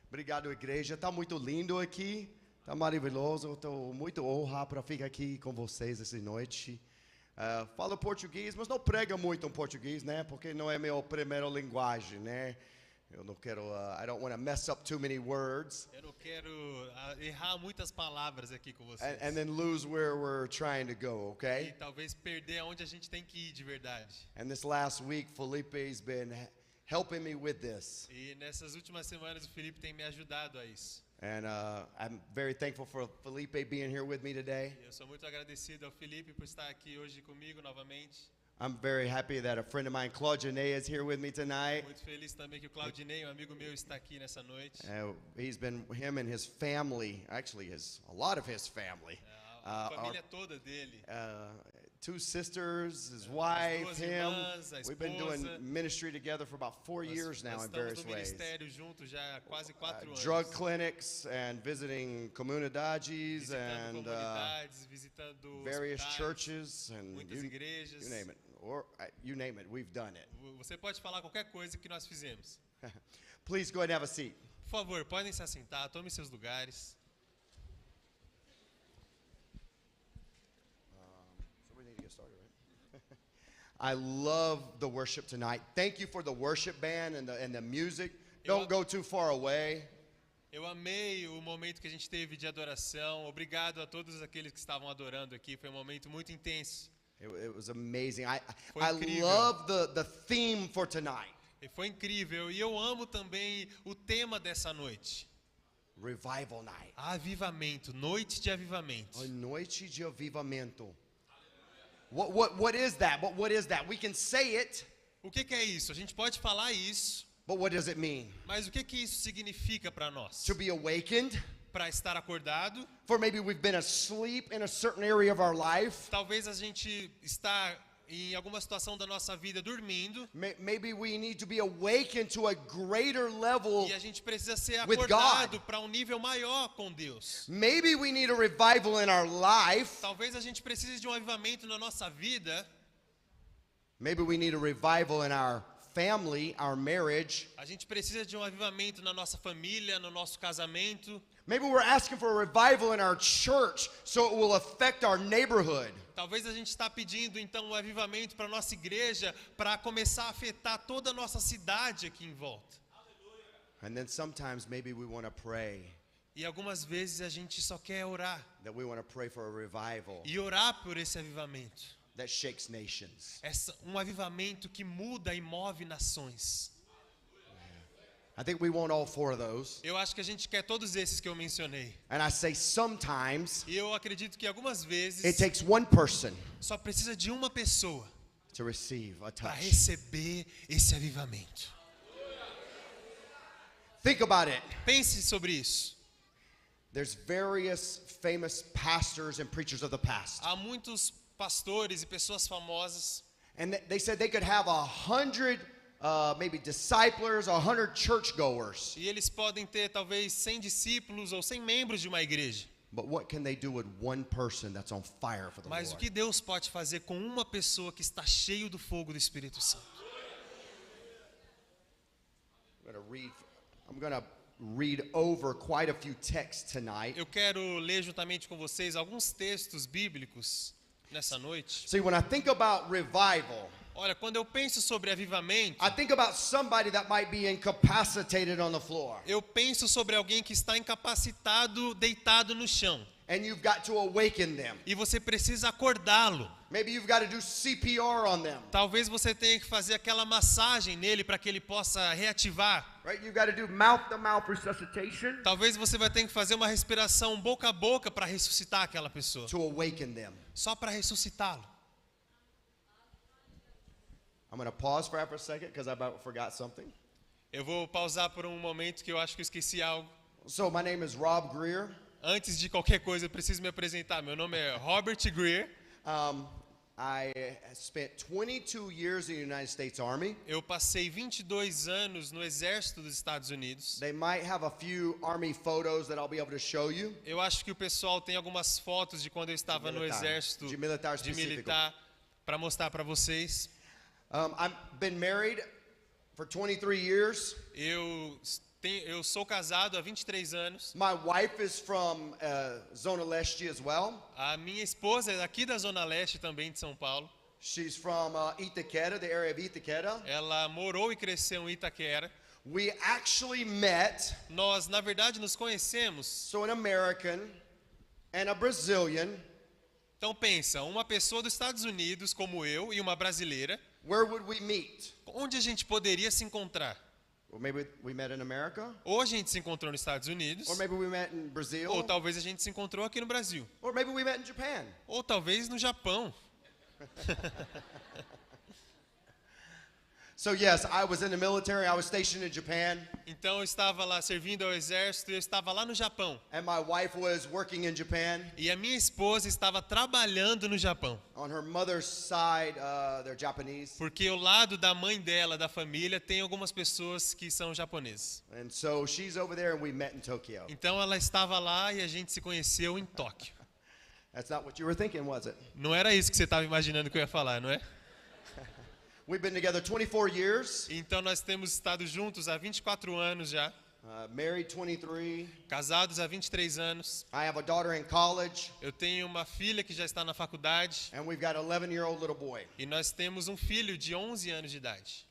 Obrigado, igreja. Está muito lindo aqui. Está maravilhoso. Estou muito honrado para ficar aqui com vocês essa noite. Falo português, mas não prega muito em português, né? Porque não é minha primeira linguagem, né? Eu não quero. I don't want to mess up too many words. Eu não quero errar muitas palavras aqui com vocês. And then lose where we're trying to go, E okay? talvez perder aonde a gente tem que ir de verdade. And this last week, Felipe's been helping me with this. E nessas últimas semanas o Felipe tem me ajudado a isso. And I'm very thankful for Felipe being here with me today. E eu sou muito agradecido ao Felipe por estar aqui hoje comigo novamente. I'm very happy that a friend of mine, Claude Janae, is here with me tonight. Muito feliz também que o Claudinei, um amigo meu, está aqui nessa noite. Him and his family, actually a lot of his family. A família toda dele. Two sisters, his As wife, duas him. irmãs, a We've been doing esposa. ministry together for about 4 years now Nós in estamos various no ways. ministério juntos já há quase 4 anos. Drug clinics and visiting comunidades Visitando and comunidades, visitando various hospitais, churches and muitas igrejas. you name it. Or you name it, we've done it. Você pode falar qualquer coisa que nós fizemos. Please go ahead and have a seat. Por favor, podem se assentar, tomem seus lugares. So we need to get started, right? I love the worship tonight. Thank you for the worship band and the music. Don't go too far away. Eu amei o momento que a gente teve de adoração. Obrigado a todos aqueles que estavam adorando aqui. Foi um momento muito intenso. It was amazing. I incrível. love the theme for tonight. E foi incrível. E eu amo também o tema dessa noite. Revival night. Avivamento, noite de avivamento. A noite de avivamento. What is that? What is that? We can say it, O que é isso? A gente pode falar isso, but what does it mean? mas o que isso significa para nós? To be awakened? Para estar acordado, For maybe we've been asleep in a certain area of our life. talvez a gente está em alguma situação da nossa vida dormindo, Maybe we need to be awakened to a greater level. e a gente precisa ser With acordado para um nível maior com Deus. Maybe we need a revival in our life. Talvez a gente precise de um avivamento na nossa vida. Maybe we need a revival in our family, our marriage. A gente precisa de um avivamento na nossa família, no nosso casamento. Maybe we're asking for a revival in our church so it will affect our neighborhood. Talvez a gente está pedindo então um avivamento para a nossa igreja, para começar a afetar toda a nossa cidade aqui em volta. And then sometimes maybe we want to pray, E algumas vezes a gente só quer orar. that we want to pray for a revival E orar por esse avivamento. that shakes nations. Um avivamento que muda e move nações. I think we want all 4 of those. Eu acho que a gente quer todos esses que eu mencionei. And I say sometimes E eu acredito que algumas vezes it takes one person só precisa de uma pessoa to receive a para touch. receber esse avivamento. Think about it. Pense sobre isso. There's various famous pastors and preachers of the past. Há muitos pastores e pessoas famosas And they said they could have 100 maybe disciples, 100 churchgoers. e eles podem ter talvez 100 discípulos ou 100 membros de uma igreja. But what can they do with one person that's on fire for the Mas o Lord? que Deus pode fazer com uma pessoa que está cheio do fogo do Espírito Santo? I'm going to read over quite a few texts tonight. Eu quero ler juntamente com vocês alguns textos bíblicos nessa noite. See, when I think about revival, Olha, quando eu penso sobre avivamento, I think about somebody that might be incapacitated on the floor. eu penso sobre alguém que está incapacitado, deitado no chão. And you've got to awaken them. E você precisa acordá-lo. Maybe you've got to do CPR on them. Talvez você tenha que fazer aquela massagem nele para que ele possa reativar. Right? You've got to do mouth-to-mouth resuscitation Talvez você vai ter que fazer uma respiração boca a boca para ressuscitar aquela pessoa. to awaken them. Só para ressuscitá-lo. I'm going to pause for a second because I about forgot something. Eu vou pausar por um momento que eu acho que eu esqueci algo. So my name is Rob Greer. Antes de qualquer coisa, eu preciso me apresentar. Meu nome é Robert Greer. I spent 22 years in the United States Army. Eu passei 22 anos no exército dos Estados Unidos. They might have a few Army photos that I'll be able to show you. Eu acho que o pessoal tem algumas fotos de quando eu estava no exército De militar de específico. militar para mostrar para vocês. I've been married for 23 years. Eu Eu sou casado há 23 anos. My wife is from Zona Leste as well. A minha esposa é aqui da Zona Leste também de São Paulo. She's from Itaquera, the area of Itaquera. Ela morou e cresceu em Itaquera. We actually met, Nós, na verdade, nos conhecemos. so an American and a Brazilian. Então pensa, uma pessoa dos Estados Unidos como eu e uma brasileira, Where would we meet? onde a gente poderia se encontrar? Well, maybe we met in America, Ou a gente se encontrou nos Estados Unidos, or maybe we met in Brazil, ou talvez a gente se encontrou aqui no Brasil, or maybe we met in Japan. ou talvez no Japão. So yes, I was in the military. I was stationed in Japan, Então eu estava lá servindo ao exército e eu estava lá no Japão. and my wife was working in Japan. E a minha esposa estava trabalhando no Japão. On her mother's side, they're Japanese, Porque o lado da mãe dela, da família, tem algumas pessoas que são japoneses. and so she's over there, and we met in Tokyo. Então ela estava lá e a gente se conheceu em Tóquio. That's not what you were thinking, was it? Não era isso que você estava imaginando que eu ia falar, não é? We've been together 24 years, Então nós temos estado juntos há 24 anos já, married 23. casados há 23 anos. I have a daughter in college, Eu tenho uma filha que já está na faculdade and we've got an 11-year-old little boy. e nós temos um filho de 11 anos de idade.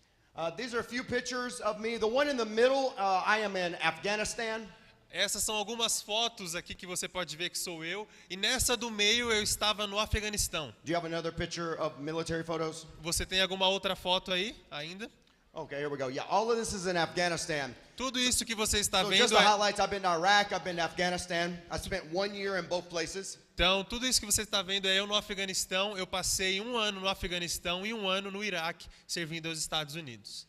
These are a few pictures of me. The one in the middle, I am in Afghanistan. Essas são algumas fotos aqui que você pode ver que sou eu. E nessa do meio eu estava no Afeganistão. Do you have another picture of military photos? Você tem alguma outra foto aí ainda? Okay, here we go. Yeah, all of this is in Afghanistan. Tudo isso que você está So just vendo the é... highlights, I've been to Iraq, I've been to Afghanistan. I spent 1 year in both places. Então, tudo isso que você está vendo é eu no Afeganistão. Eu passei 1 ano no Afeganistão e 1 ano no Iraque, servindo aos Estados Unidos.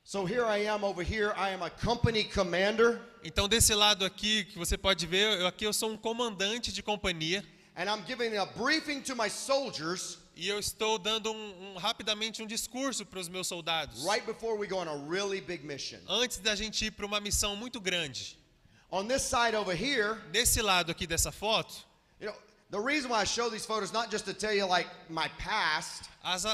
So here I am over here. I am a company commander, Então, desse lado aqui, que você pode ver, aqui eu sou um comandante de companhia. and I'm giving a briefing to my soldiers E eu estou dando rapidamente um discurso para os meus soldados. right before we go on a really big mission. Antes da gente ir para uma missão muito grande. On this side over here, Desse lado aqui dessa foto, you know, the reason why I show these photos not just to tell you like my past,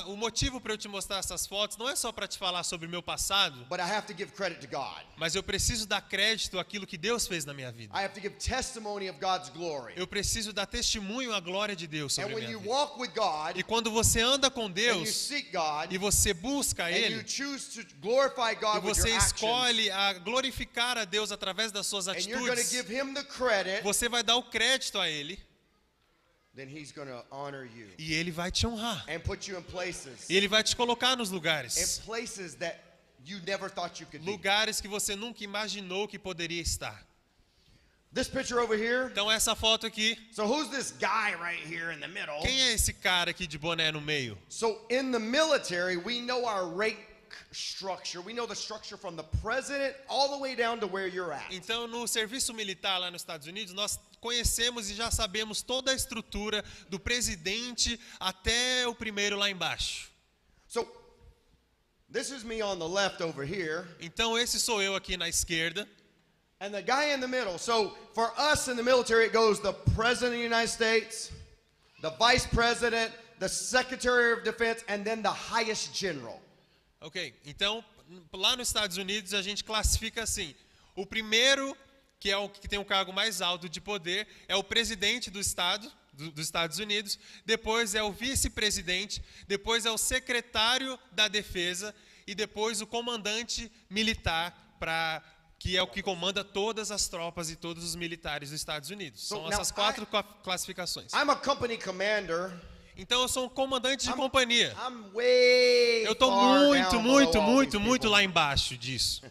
o motivo para eu te mostrar essas fotos não é só para te falar sobre o meu passado, but I have to give credit to God. mas eu preciso dar crédito àquilo que Deus fez na minha vida. I have to give testimony of God's glory. Eu preciso dar testemunho à glória de Deus sobre And a when minha you vida. walk with God E quando você anda com and you Deus seek God e você busca and you Ele, choose to glorify e God with você your actions, escolhe a glorificar a Deus através das suas and you're going to atitudes, give Him the credit, você vai dar o crédito a Ele then He's going to honor you e Ele vai te honrar. and put you in places, E Ele vai te colocar nos lugares. in places that you never thought you could be. Lugares que você nunca imaginou que poderia estar. This picture over here. Então essa foto aqui, So who's this guy right here in the middle? quem é esse cara aqui de boné no meio? So in the military, we know our rank structure. We know the structure from the president all the way down to where you're at. Então, no serviço militar lá nos Estados Unidos, nós conhecemos e já sabemos toda a estrutura do presidente até o primeiro lá embaixo. So this is me on the left over here, Então, esse sou eu aqui na esquerda. and the guy in the middle. So for us in the military, it goes the president of the United States, the vice president, the secretary of defense, and then the highest general. Ok, então, lá nos Estados Unidos, a gente classifica assim. O primeiro, que é o que tem o cargo mais alto de poder, é o presidente do estado, dos Estados Unidos. Depois é o vice-presidente. Depois é o secretário da defesa. E depois o comandante militar, que é o que comanda todas as tropas e todos os militares dos Estados Unidos. São now essas 4 classificações. I'm a company commander. Então eu sou um comandante de companhia. I'm way Eu estou far muito, down muito, below all muito, these muito people. lá embaixo disso.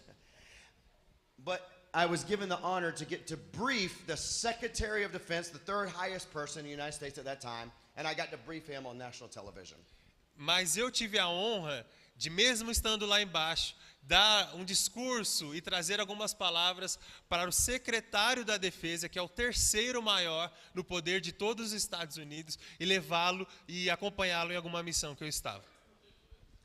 But I was given the honor to get to brief the Secretary of Defense, the third highest person in the United States at that time, and I got to brief him on national television. Mas eu tive a honra de, mesmo estando lá embaixo, dar um discurso e trazer algumas palavras para o secretário da Defesa, que é o terceiro maior no poder de todos os Estados Unidos, e levá-lo e acompanhá-lo em alguma missão que eu estava.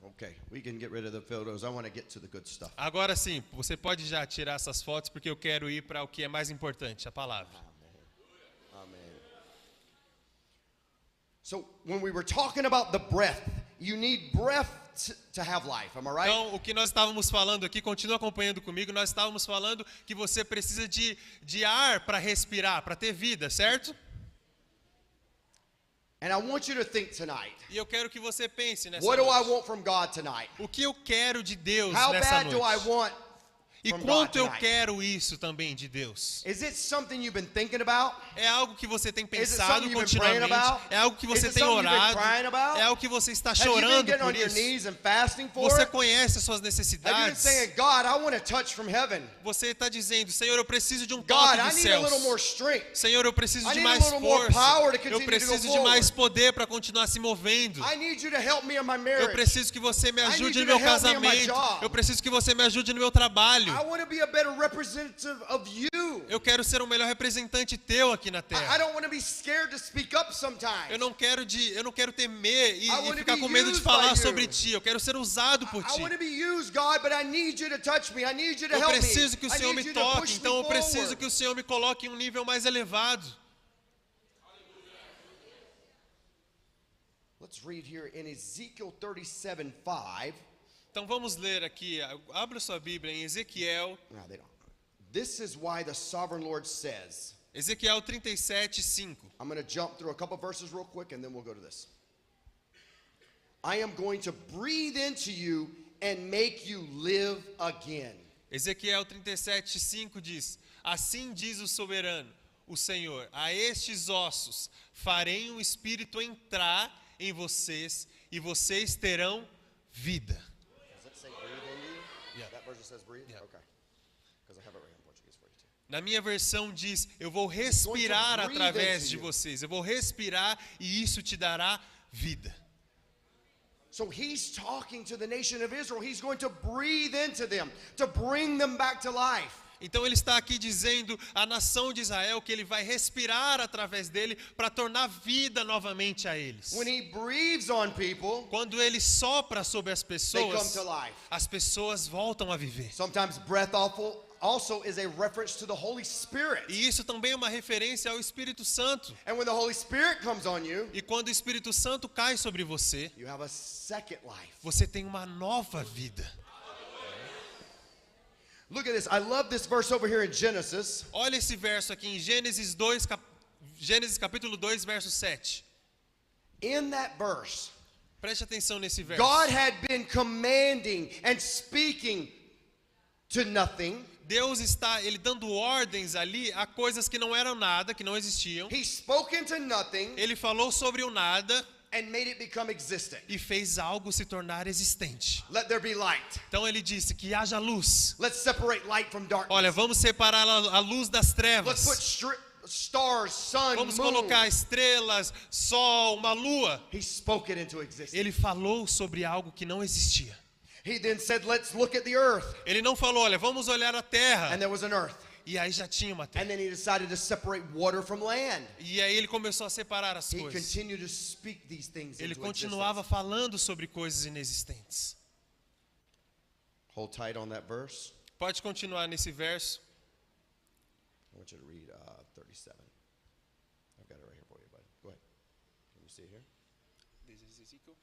Okay, we can get rid of the photos. I want to get to the good stuff. Agora sim, você pode já tirar essas fotos, porque eu quero ir para o que é mais importante, a palavra. Amen. So when we were talking about the breath, you need breath to have life. Am I right? Então, o que nós estávamos falando aqui, continua acompanhando comigo, nós estávamos falando que você precisa de ar para respirar, para ter vida, certo? And I want you to think tonight. E eu quero que você pense nessa What do I noite. want from God tonight? O que eu quero de Deus How nessa bad do I noite? want E from God quanto eu tonight? quero isso também de Deus? Is it something you've been thinking about? É algo que você tem Is it pensado something you've been praying continuamente? about? É algo que Is você it tem something you've been orado? crying about? É algo que você está Have you been chorando getting por on your isso? knees and fasting for Você it? conhece as suas Have you been necessidades? saying, God, I want a touch from heaven. Você está dizendo, Senhor, eu preciso de um God, toque I dos need a little more céus. strength. Senhor, eu preciso I de need a mais little more power to força. continue Eu to preciso go de mais forward. poder para continuar se movendo. I need you to help me in my Eu marriage. preciso que você me I ajude need no you meu to help me in my casamento. job. Eu preciso que você me ajude no meu trabalho. I want to be a better representative of you. Eu quero ser o melhor representante teu aqui na I terra. don't want to be scared to speak up sometimes. Eu não quero temer e wanna ficar be com medo de used falar by you. sobre ti. Eu quero ser usado por I ti. want to be used, God, but I need you to touch me. I need you to Eu help me. preciso que o I Senhor need me you to toque, push me então eu preciso forward. que o Senhor me coloque em um nível mais elevado. Let's read here in Ezekiel 37:5. Então vamos ler aqui, abra sua Bíblia em Ezequiel, No, they don't. This is why the sovereign Lord says. Ezequiel 37:5. I'm going to jump through a couple verses real quick and then we'll go to this. I am going to breathe into you and make you live again. Ezequiel 37:5 diz: Assim diz o soberano, o Senhor, a estes ossos farei um espírito entrar em vocês e vocês terão vida. Does it say breathe in you? Yeah. That version says breathe? Yeah. Okay. Because I have it right in Portuguese for you too. Na minha versão diz: Eu vou respirar breathe através into de you. vocês. Eu vou respirar e isso te dará vida. So he's talking to the nation of Israel. He's going to breathe into them to bring them back to life. Então ele está aqui dizendo à nação de Israel que ele vai respirar através dele para tornar vida novamente a eles. When he breathes on people, Quando ele sopra sobre as they come pessoas, to life. as pessoas voltam a viver. Sometimes breath also is a reference to the Holy Spirit. E isso também é uma referência ao Espírito Santo. And when the Holy Spirit comes on you, E quando o Espírito Santo cai sobre você, you have a second life. você tem uma nova vida. Look at this. I love this verse over here in Genesis. Olha esse verso aqui em Gênesis capítulo 2, verso 7. In that verse, Preste atenção nesse verso. God had been commanding and speaking to nothing. Deus está, ele dando ordens ali a coisas que não eram nada, que não existiam. He spoke into nothing Ele falou sobre o nada and made it become existent. e fez algo se tornar existente. Let there be light. Então ele disse que haja luz. Let's separate light from darkness. Olha, vamos separar a luz das Let's trevas. put stars, sun, Vamos moon. colocar estrelas, sol, uma lua. He spoke it into existence. Ele falou sobre algo que não existia. He then said, let's look at the earth. Ele não falou, olha, vamos olhar a terra. And there was an earth. E aí já tinha uma And terra. then he decided to separate water from land. E aí ele começou a separar as He coisas. continued to speak these things Ele into continuava existence. falando sobre coisas inexistentes. Hold tight on that verse. Pode continuar nesse verso. I want you to read 37. I've got it right here for you, buddy. Go ahead. Can you see it here? This is Ezekiel.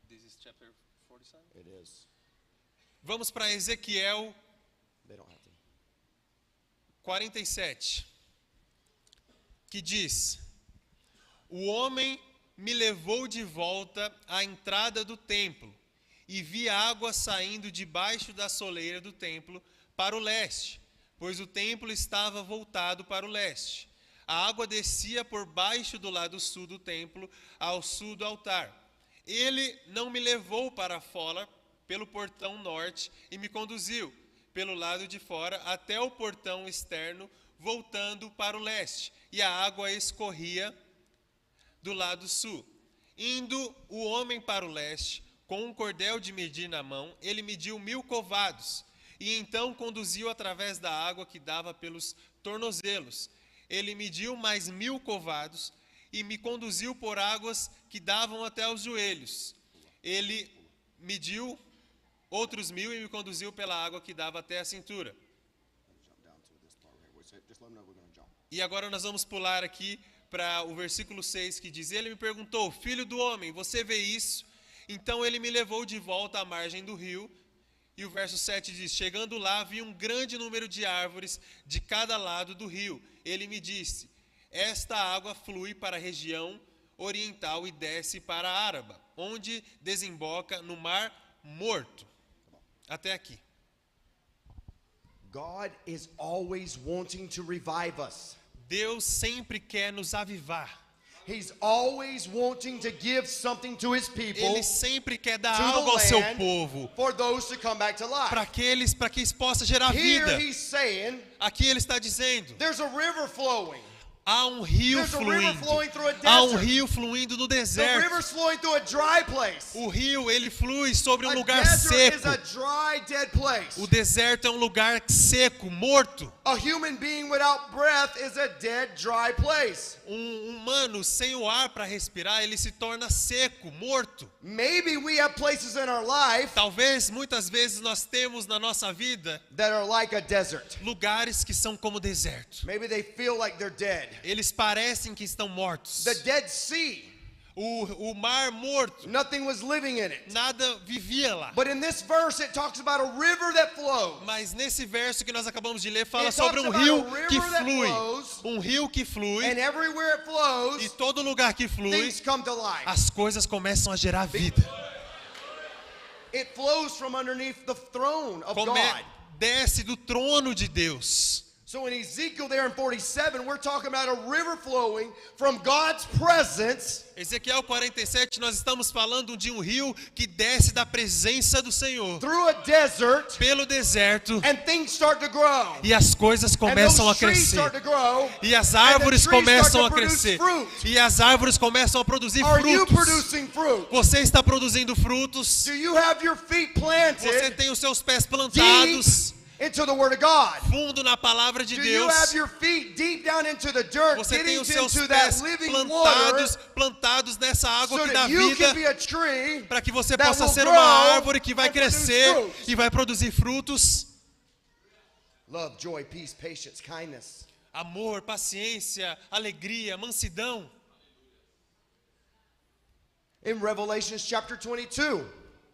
This is chapter 47. It is. Vamos para Ezequiel They don't have to. 47, que diz: O homem me levou de volta à entrada do templo e vi água saindo debaixo da soleira do templo para o leste, pois o templo estava voltado para o leste. A água descia por baixo do lado sul do templo, ao sul do altar. Ele não me levou para fora pelo portão norte e me conduziu pelo lado de fora até o portão externo, voltando para o leste, e a água escorria do lado sul. Indo o homem para o leste, com um cordel de medir na mão, ele mediu 1000 covados, e então conduziu através da água que dava pelos tornozelos. Ele mediu mais 1000 covados, e me conduziu por águas que davam até os joelhos. Ele mediu outros 1000 e me conduziu pela água que dava até a cintura. Jump down to this part right here. Just let me know we're going to jump. E agora nós vamos pular aqui para o versículo 6, que diz: Ele me perguntou, filho do homem, você vê isso? Então ele me levou de volta à margem do rio. E o verso 7 diz: chegando lá, vi um grande número de árvores de cada lado do rio. Ele me disse: esta água flui para a região oriental e desce para a Araba, onde desemboca no Mar Morto. Até aqui. God is always wanting to revive us. Deus sempre quer nos avivar. He's always wanting to give something to his people, Ele sempre quer dar to algo ao the seu land, povo, for those to come back to life. para que isso possa gerar Here vida. he's saying, Aqui ele está dizendo: there's a river flowing. há um rio There's a river fluindo. flowing through a Há um desert. rio fluindo no The deserto. river's flowing through a dry place. O rio, ele flui sobre um A lugar desert is seco. a dry, dead place. O deserto é um lugar seco, morto. A human being without breath is a dead, dry place. Humano sem o ar para respirar, ele se torna seco, morto. Maybe we have places in our life Talvez, muitas vezes, nós temos na nossa vida that are like a desert. lugares que são como deserto. Maybe they feel like they're dead. Eles parecem que estão mortos. The Dead Sea, O mar morto, nothing was living in it. nada vivia lá. But in this verse, it talks about a river that flows. Mas nesse verso que nós acabamos de ler, fala It sobre talks um about rio a river que that flui. flows, Um rio que flui, And everywhere it e flows, todo lugar que flui, things come to life. as coisas começam a gerar vida. It flows from underneath the throne of God. Desce do trono de Deus. So in Ezekiel there in 47, we're talking about a river flowing from God's presence Ezequiel 47, nós estamos falando de um rio que desce da presença do Senhor through a desert, pelo deserto, and things start to grow. e as coisas And começam a those trees crescer. start to grow. E as and the árvores trees começam a start to produce crescer. fruit. E as árvores começam a produzir Are you frutos. producing fruit? Você está produzindo frutos. Do you have your feet Você planted tem os seus pés deep plantados into the Word of God? fundo na palavra de Do you have Deus. your feet deep down into the dirt, Você tem getting os seus into pés that living water, plantados nessa água so que dá that you can vida, be a tree para que você that possa will ser grow uma árvore que vai and produce crescer fruit. e vai produzir frutos. Love, joy, peace, patience, kindness. Amor, paciência, alegria, mansidão. In Revelation chapter 22,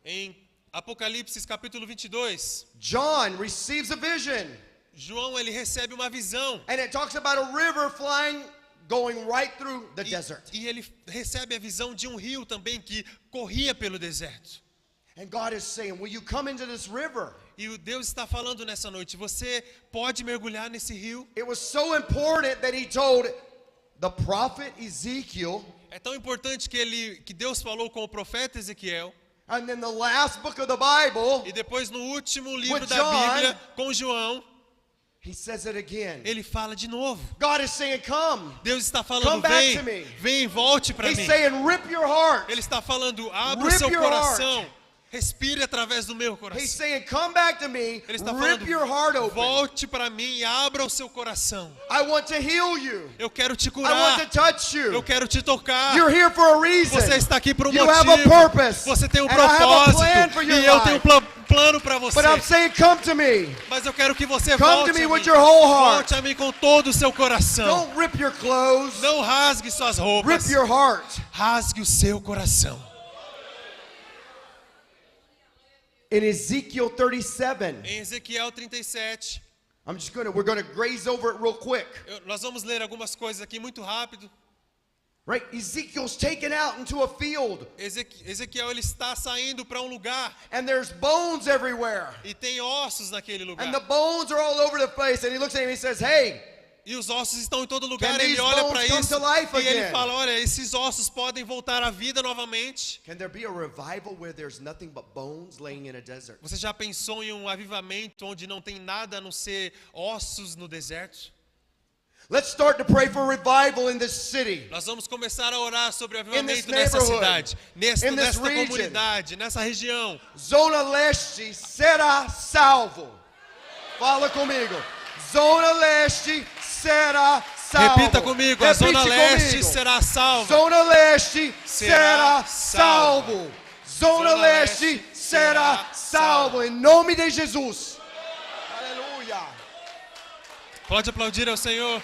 Em Apocalipse capítulo 22, John receives a vision, João ele recebe uma visão. and it talks about a river flying, going right through the desert. E ele recebe a visão de um rio também que corria pelo deserto. And God is saying, will you come into this river? E o Deus está falando nessa noite, você pode mergulhar nesse rio? It was so important that he told the prophet Ezekiel, É tão importante que Deus falou com o profeta Ezequiel, and then the last book of the Bible, e depois no último livro With da John, Bíblia, com João, he says it again. ele fala de novo. God is saying, come. Deus está Come falando, back to me. vem, volte para He's mim. saying, rip your heart. Ele está falando, abra o Rip seu your coração, respire através do meu He's coração. saying, come back to me, Ele está rip falando, your heart open. volte para mim e abra o seu coração. I want to heal you. Eu quero te I want curar, to touch eu you. quero te tocar. You're here for a reason. Você está aqui por um You have a motivo. purpose. Você tem um And I have a propósito. plan for your E eu tenho life. plano para você. But I'm saying, come to me. Mas eu quero que você Come volte to me a with mim. your whole heart. Volte a mim com todo o seu coração. Don't rip your clothes. Não rasgue suas roupas. Rip your heart. Rasgue o seu coração. In Ezekiel 37, Em Ezequiel 37, we're gonna graze over it real quick. nós vamos ler algumas coisas aqui muito rápido. Right? Ezekiel's taken out into a field, Ezequiel ele está saindo para um lugar and there's bones everywhere. e tem ossos naquele lugar. And the bones are all over the place. And he looks at him and he says, hey, E os ossos estão em todo lugar. Can Ele these olha bones para come isso to life e ele again? fala, olha, esses ossos podem voltar à vida novamente. can there be a revival where there's nothing but bones laying in a desert? Você já pensou em um avivamento onde não tem nada a não ser ossos no deserto? Let's start to pray for revival in this city. Nós vamos começar a orar sobre o In this avivamento nessa neighborhood, cidade, nesta in this region. comunidade, nessa região. Zona Leste será salvo. Fala comigo. Zona Leste será salvo. Repita comigo, a Zona Repite Leste comigo. será salva. Zona Leste Será será salvo. Zona Zona Leste Leste será será salvo. Em nome de Jesus. Aleluia. Pode aplaudir ao Senhor.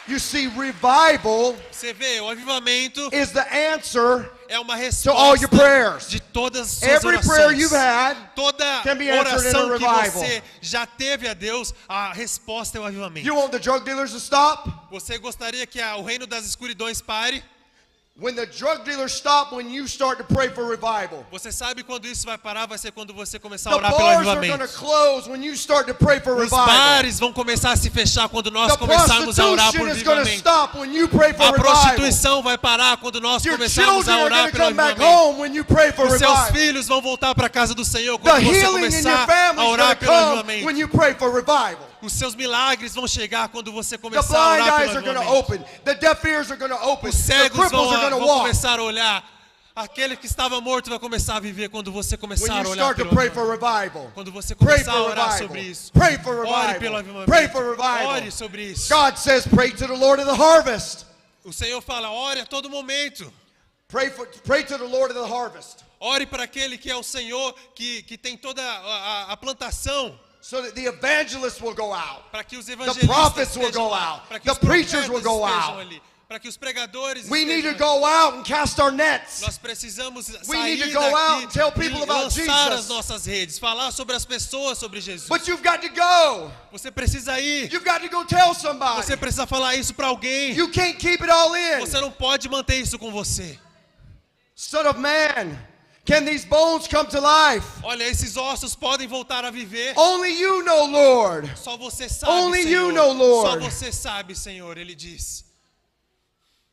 You see, revival Você vê, o avivamento is the answer é uma to all your resposta prayers. de todas as suas Every prayer orações. you've had Toda can be answered in a oração que revival. você já teve a Deus, a resposta é o avivamento. You want the drug dealers to stop? Você gostaria que o reino das escuridões pare? When the drug dealers stop, when you start to pray for revival. Você sabe quando isso vai parar? Vai ser quando você começar a The orar pelo bars are going to avivamento. close when you start to pray for Os revival. bares vão começar a se fechar quando nós The começarmos a orar por prostitution is going to avivamento. stop when you pray for A revival. prostituição vai parar quando nós Your começarmos children a are orar going to pelo come back avivamento. home when you pray for Os seus revival. filhos vão voltar para a casa do Senhor The quando você healing in your começar family a is going orar to pelo come when avivamento. you pray for revival. Os seus milagres vão chegar quando você The começar a blind orar eyes pelo are going to avivamento. open. The deaf ears are going to open. Os The cegos cripples are going to vão walk. começar a olhar. Aquele que estava morto vai começar a viver quando você When começar a you olhar start to pelo pray avivamento. for revival. Quando você Pray começar a for orar revival. sobre isso. Pray for Ore pelo revival. avivamento. Pray for revival. Ore sobre isso. God says, pray to the Lord of the harvest. O Senhor fala, ore a todo momento. Pray to the Lord of the harvest. Ore para aquele que é o Senhor, que tem toda a plantação. So that the evangelists will go out. Para que os The evangelistas prophets will estejam go lá. out. Para que The os preachers will profetas go estejam out. ali. Para que os pregadores We need to estejam ali. go out and cast our nets. Nós precisamos We need sair to go out daqui and tell people e about lançar Jesus. as nossas redes, falar sobre as pessoas, sobre Jesus. But you've got to go. Você precisa ir. You've got to go tell somebody. Você precisa falar isso para alguém. You can't keep it all in. Você não pode manter isso com você. Son of man, can these bones come to life? Olha, esses ossos podem voltar a viver. Only you know, Lord. Só você sabe, Only Senhor. you know, Lord. Só você sabe, Senhor, ele diz.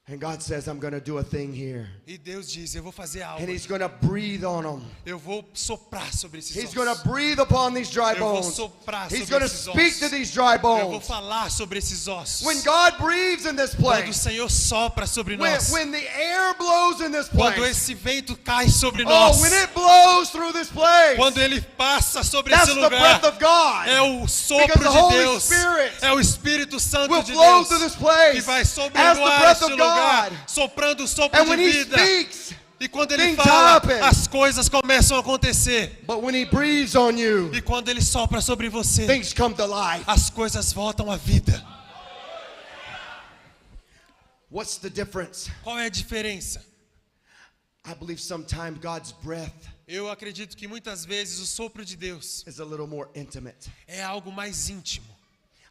And God says, I'm going to do a thing here. E Deus diz, eu vou fazer algo. And He's going to breathe on them. Eu vou soprar sobre esses He's ossos. going to breathe upon these dry Eu vou bones. soprar He's sobre going to esses speak ossos. to these dry Eu vou bones. falar sobre esses ossos. When God breathes in this Quando o place, Senhor sopra sobre nós. when the air blows in this Quando place, esse vento cai sobre nós. when it blows through this place, Quando ele passa sobre that's esse the lugar. breath of God. É o sopro Because the de Holy Deus. Spirit É o Espírito Santo will de flow Deus through this place que vai as the sobrevoar breath este of lugar, God. soprando o sopro And de when He vida. speaks, E quando ele things fala, happen. as coisas começam a acontecer. but when He breathes on you, E quando ele sopra sobre você, things come to life. as coisas voltam à vida. What's the difference? Qual é a diferença? I believe sometimes God's breath Eu acredito que muitas vezes o sopro de Deus is a little more intimate. é algo mais íntimo.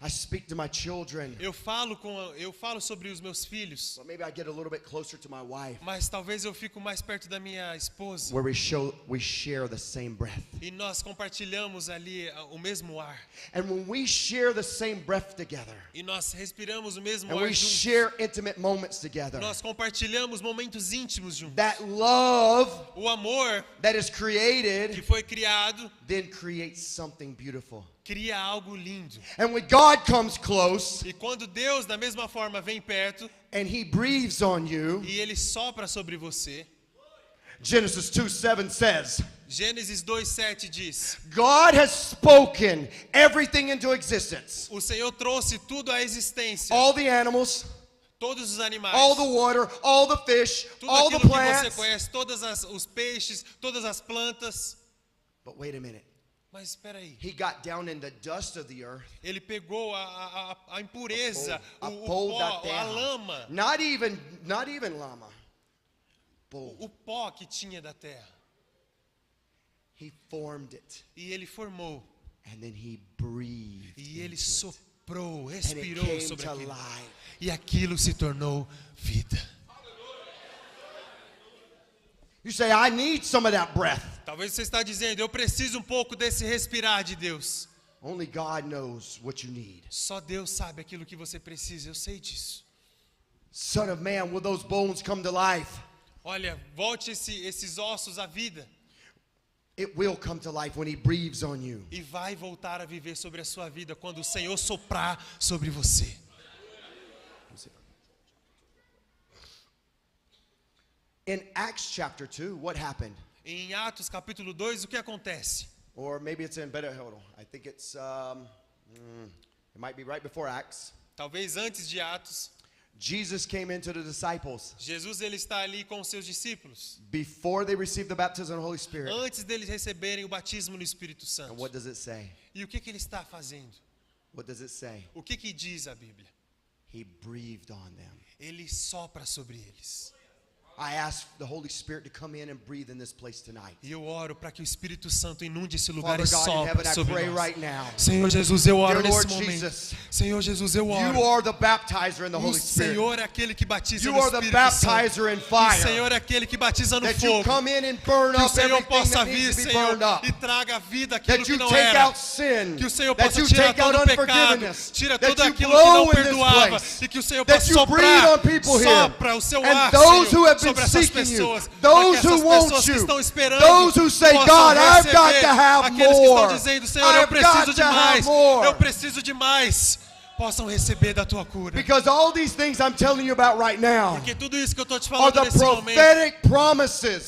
I speak to my children, Eu falo sobre os meus filhos, but maybe I get a little bit closer to my wife, mas talvez eu fico mais perto da minha esposa. where we share the same breath. E nós compartilhamos ali o mesmo ar. And when we share the same breath together, E nós respiramos o mesmo and ar we juntos. share intimate moments together, Nós compartilhamos momentos íntimos juntos. that love O amor that is que created foi criado then creates something beautiful. cria algo lindo. And when God comes close E quando Deus, da mesma forma, vem perto and He breathes on you, e Ele sopra sobre você, Genesis 2:7 says, Gênesis 2:7 diz: God has spoken everything into existence. o Senhor trouxe tudo à existência, All the animals, todos os animais, all the water, all the fish, tudo all the aquilo que você plants. conhece, os peixes, todas as plantas. But wait a minute. Mas espera aí, He got down in the dust of the earth. ele pegou a impureza, A o pó da pó, a terra. lama, Not even lama. Pó. o pó que tinha da terra. He formed it. E ele formou, And then He breathed. e ele into it. soprou, And it respirou came sobre to aquilo. life. E aquilo se tornou vida. You say, I need some of that breath. Talvez você está dizendo, eu preciso um pouco desse respirar de Deus. Only God knows what you need. Só Deus sabe aquilo que você precisa, eu sei disso. Son of man, will those bones come to life? Olha, volte esses ossos à vida It will come to life when He breathes on you. e vai voltar a viver sobre a sua vida quando o Senhor soprar sobre você. In Acts chapter 2, what happened? Em Atos capítulo 2, o que acontece? Or maybe it's in better, hold on. I think it's, it might be right before Acts. Talvez antes de Atos, Jesus came into the disciples Jesus ele está ali com os seus discípulos, before they received the baptism of the Holy Spirit. antes deles receberem o batismo no Espírito And Santo. what does it say? E o que ele está fazendo? What does it say? O que diz a Bíblia? He breathed on them. Ele sopra sobre eles. I ask the Holy Spirit to come in and breathe in this place tonight. E eu oro para que o Espírito Santo inunde esse lugar Father e God in heaven, sopre I sobre pray nós. right now. Senhor Jesus, eu oro Dear nesse Lord momento. Jesus, Senhor Jesus, eu You oro. are the baptizer in the O Holy Spirit. Senhor é aquele que batiza You no are the Espírito Santo. baptizer in O fire. Senhor é aquele que batiza no That you fogo. come in and burn Que o up Senhor everything possa that vir, needs to be Senhor, burned up. e traga à vida aquilo That que you não take era. out sin. Que o Senhor That possa you tirar take out todo o pecado, unforgiveness. tira That tudo you aquilo que blow não in this perdoava. place. E que o Senhor That possa you breathe soprar, on people here. sopra o seu And ar, those who Senhor, have been sobre essas seeking you, pessoas. those Para que who essas want pessoas que you, estão esperando those who say, possam God, I've got receber. to have Aqueles que estão more. dizendo, Senhor, eu I've preciso got de to have mais. more. Eu preciso de mais. Possam receber da tua cura. Because all these things I'm telling you about right now Porque tudo isso que eu estou te are falando the nesse momento prophetic promises.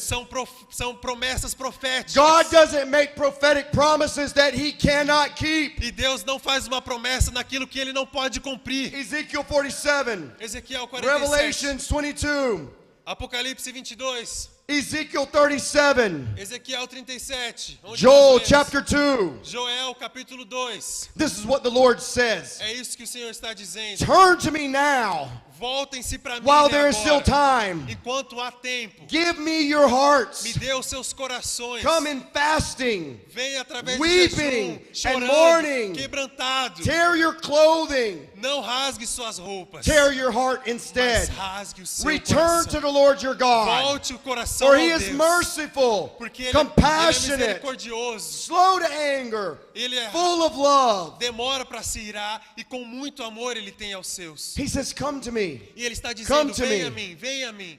são promessas proféticas. God doesn't make prophetic promises that He cannot keep. E Deus não faz uma promessa naquilo que Ele não pode cumprir. Ezekiel 47, Ezequiel 47, Revelations 22, Apocalipse 22, Ezekiel 37, Ezequiel 37, onde Joel nós lemos. chapter 2. Joel capítulo 2. This is what the Lord says. É isso que o Senhor está dizendo. Turn to me now Voltem-se para mim while there is still agora, time. enquanto há tempo. Give me your Me hearts. dê os seus corações. Come in fasting. Venha através weeping de jejum, and chorando, mourning. quebrantado. Tear your clothing. Não rasgue suas roupas, Tear your heart mas instead. rasgue o seu Return to coração. the Lord your God. Volte o coração For ao He is Deus, merciful, porque ele é compassionate, misericordioso. slow to anger, Ele é full of love. demora para se irar e com muito amor ele tem aos seus. He says, come to me. E ele está Come dizendo, to venha a me. mim, venha a mim.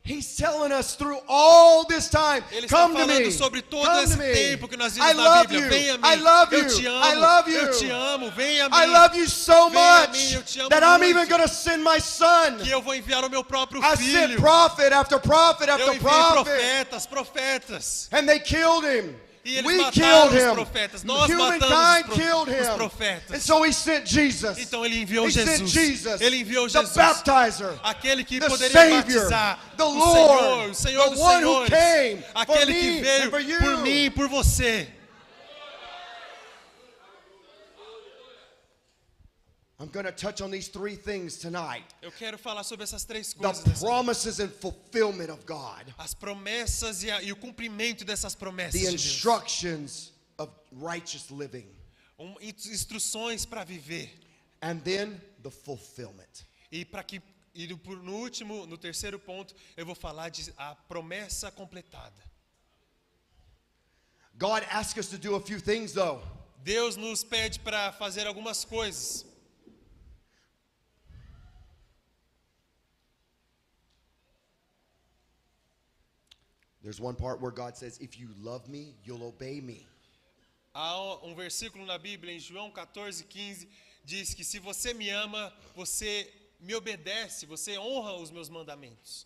He's telling us through all this time, Ele está come to falando me. sobre todo Come esse to me. tempo que nós I vimos na love Bíblia. you. Venha a mim. I love Eu you. te I amo. love Eu te you. amo. Venha a mim. I love you so Venha a much mim, eu te amo that I'm muito. even going to send my son. Que eu vou enviar o meu próprio I sent filho. prophet after prophet Eu after enviei prophet. profetas. And they killed him. E eles We mataram killed os him. profetas. Nós Humankind matamos killed os him. profetas. And so He sent Jesus. Então ele enviou He sent Jesus. Jesus, Ele enviou the Jesus. baptizer, Aquele que the poderia Savior, batizar. the O Lord, Senhor the dos one who senhores. came for Aquele me que veio and for you. por mim e por você. I'm going to touch on these three things tonight. Eu quero falar sobre essas três The coisas. nessa noite. promises and fulfillment of God. As promessas e o cumprimento dessas promessas The de Deus. instructions of righteous living. Instruções para viver. And then the fulfillment. E para que no último, no terceiro ponto, eu vou falar de a promessa completada. God asks us to do a few things though. Deus nos pede para fazer algumas coisas. There's one part where God says, if you love me, you'll obey me. Há um versículo na Bíblia, em João 14:15, diz que se você me ama, você me obedece, você honra os meus mandamentos.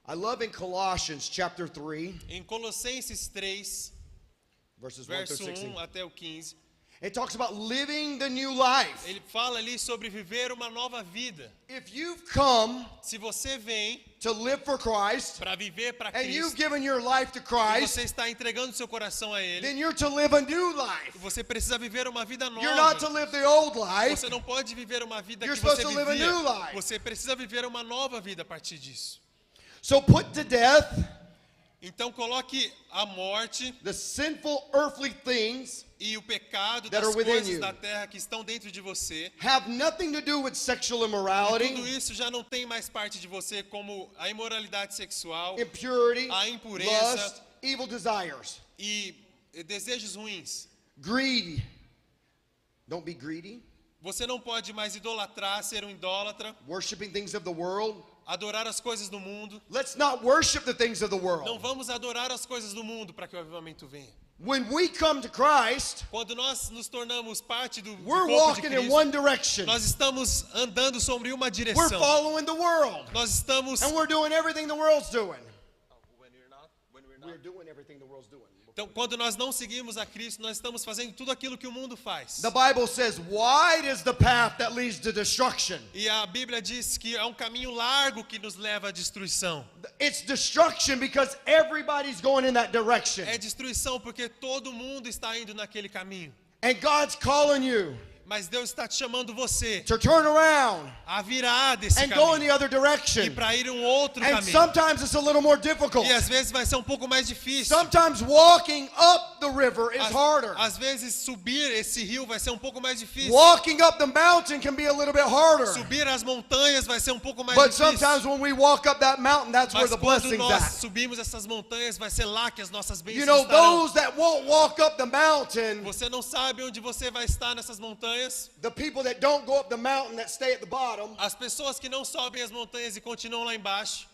I love in Colossians chapter 3, Em Colossenses 3, verses 1 through verso 16. 1 até o 15, It talks about living the new life. ele fala ali sobre viver uma nova vida. If you've come Se você vem to live for Christ, para viver para and you've Cristo, given your life to e Christ, você está entregando seu coração a Ele, then you're to live a new life. você precisa viver uma vida You're not to nova. live the old life. Você não pode viver uma vida You're que você supposed to live a new vivia. life. Você precisa viver uma nova vida a partir disso. So put to death Então coloque a morte the sinful earthly things e o pecado that das are within coisas you. da terra que estão dentro de você. have nothing to do with sexual E tudo immorality, isso já não tem mais parte de você, como a imoralidade sexual impurity, a impureza, lust, evil desires, e desejos ruins. greed. Don't be greedy, Você não pode mais idolatrar, ser um idólatra, worshiping things of the world. adorar as coisas do mundo. Let's not worship the things of the Não world. vamos adorar as coisas do mundo para que o avivamento venha. When we come to Christ, Quando nós nos tornamos parte do we're corpo de walking in Cristo, one direction. nós estamos andando sobre uma We're direção. following the world. Nós estamos... And we're doing everything the world's doing. We're doing everything the world's doing. Então, quando nós não seguimos a Cristo, nós estamos fazendo tudo aquilo que o mundo faz. The Bible says, wide is the path that leads to destruction. E a Bíblia diz que é um caminho largo que nos leva à destruição. It's destruction because everybody's going in that direction. É destruição porque todo mundo está indo naquele caminho. And God's calling you Mas Deus está te chamando você to turn around a virar desse and go in the caminho other e direction. para ir um outro And caminho. sometimes it's a little more difficult. E às vezes vai ser um pouco mais difícil. Sometimes walking up the river is harder. Às vezes subir esse rio vai ser um pouco mais difícil. Walking up the mountain can be a little bit harder. Subir as montanhas vai ser um pouco mais But difícil. sometimes when we walk up that mountain, that's where Mas the quando blessing's nós at. subimos essas montanhas, vai ser lá que as nossas bênçãos You know, estarão. those that won't walk up the mountain, Você não sabe onde você vai estar nessas montanhas. the people that don't go up the mountain that stay at the bottom, As pessoas que não sobem as montanhas e continuam lá embaixo,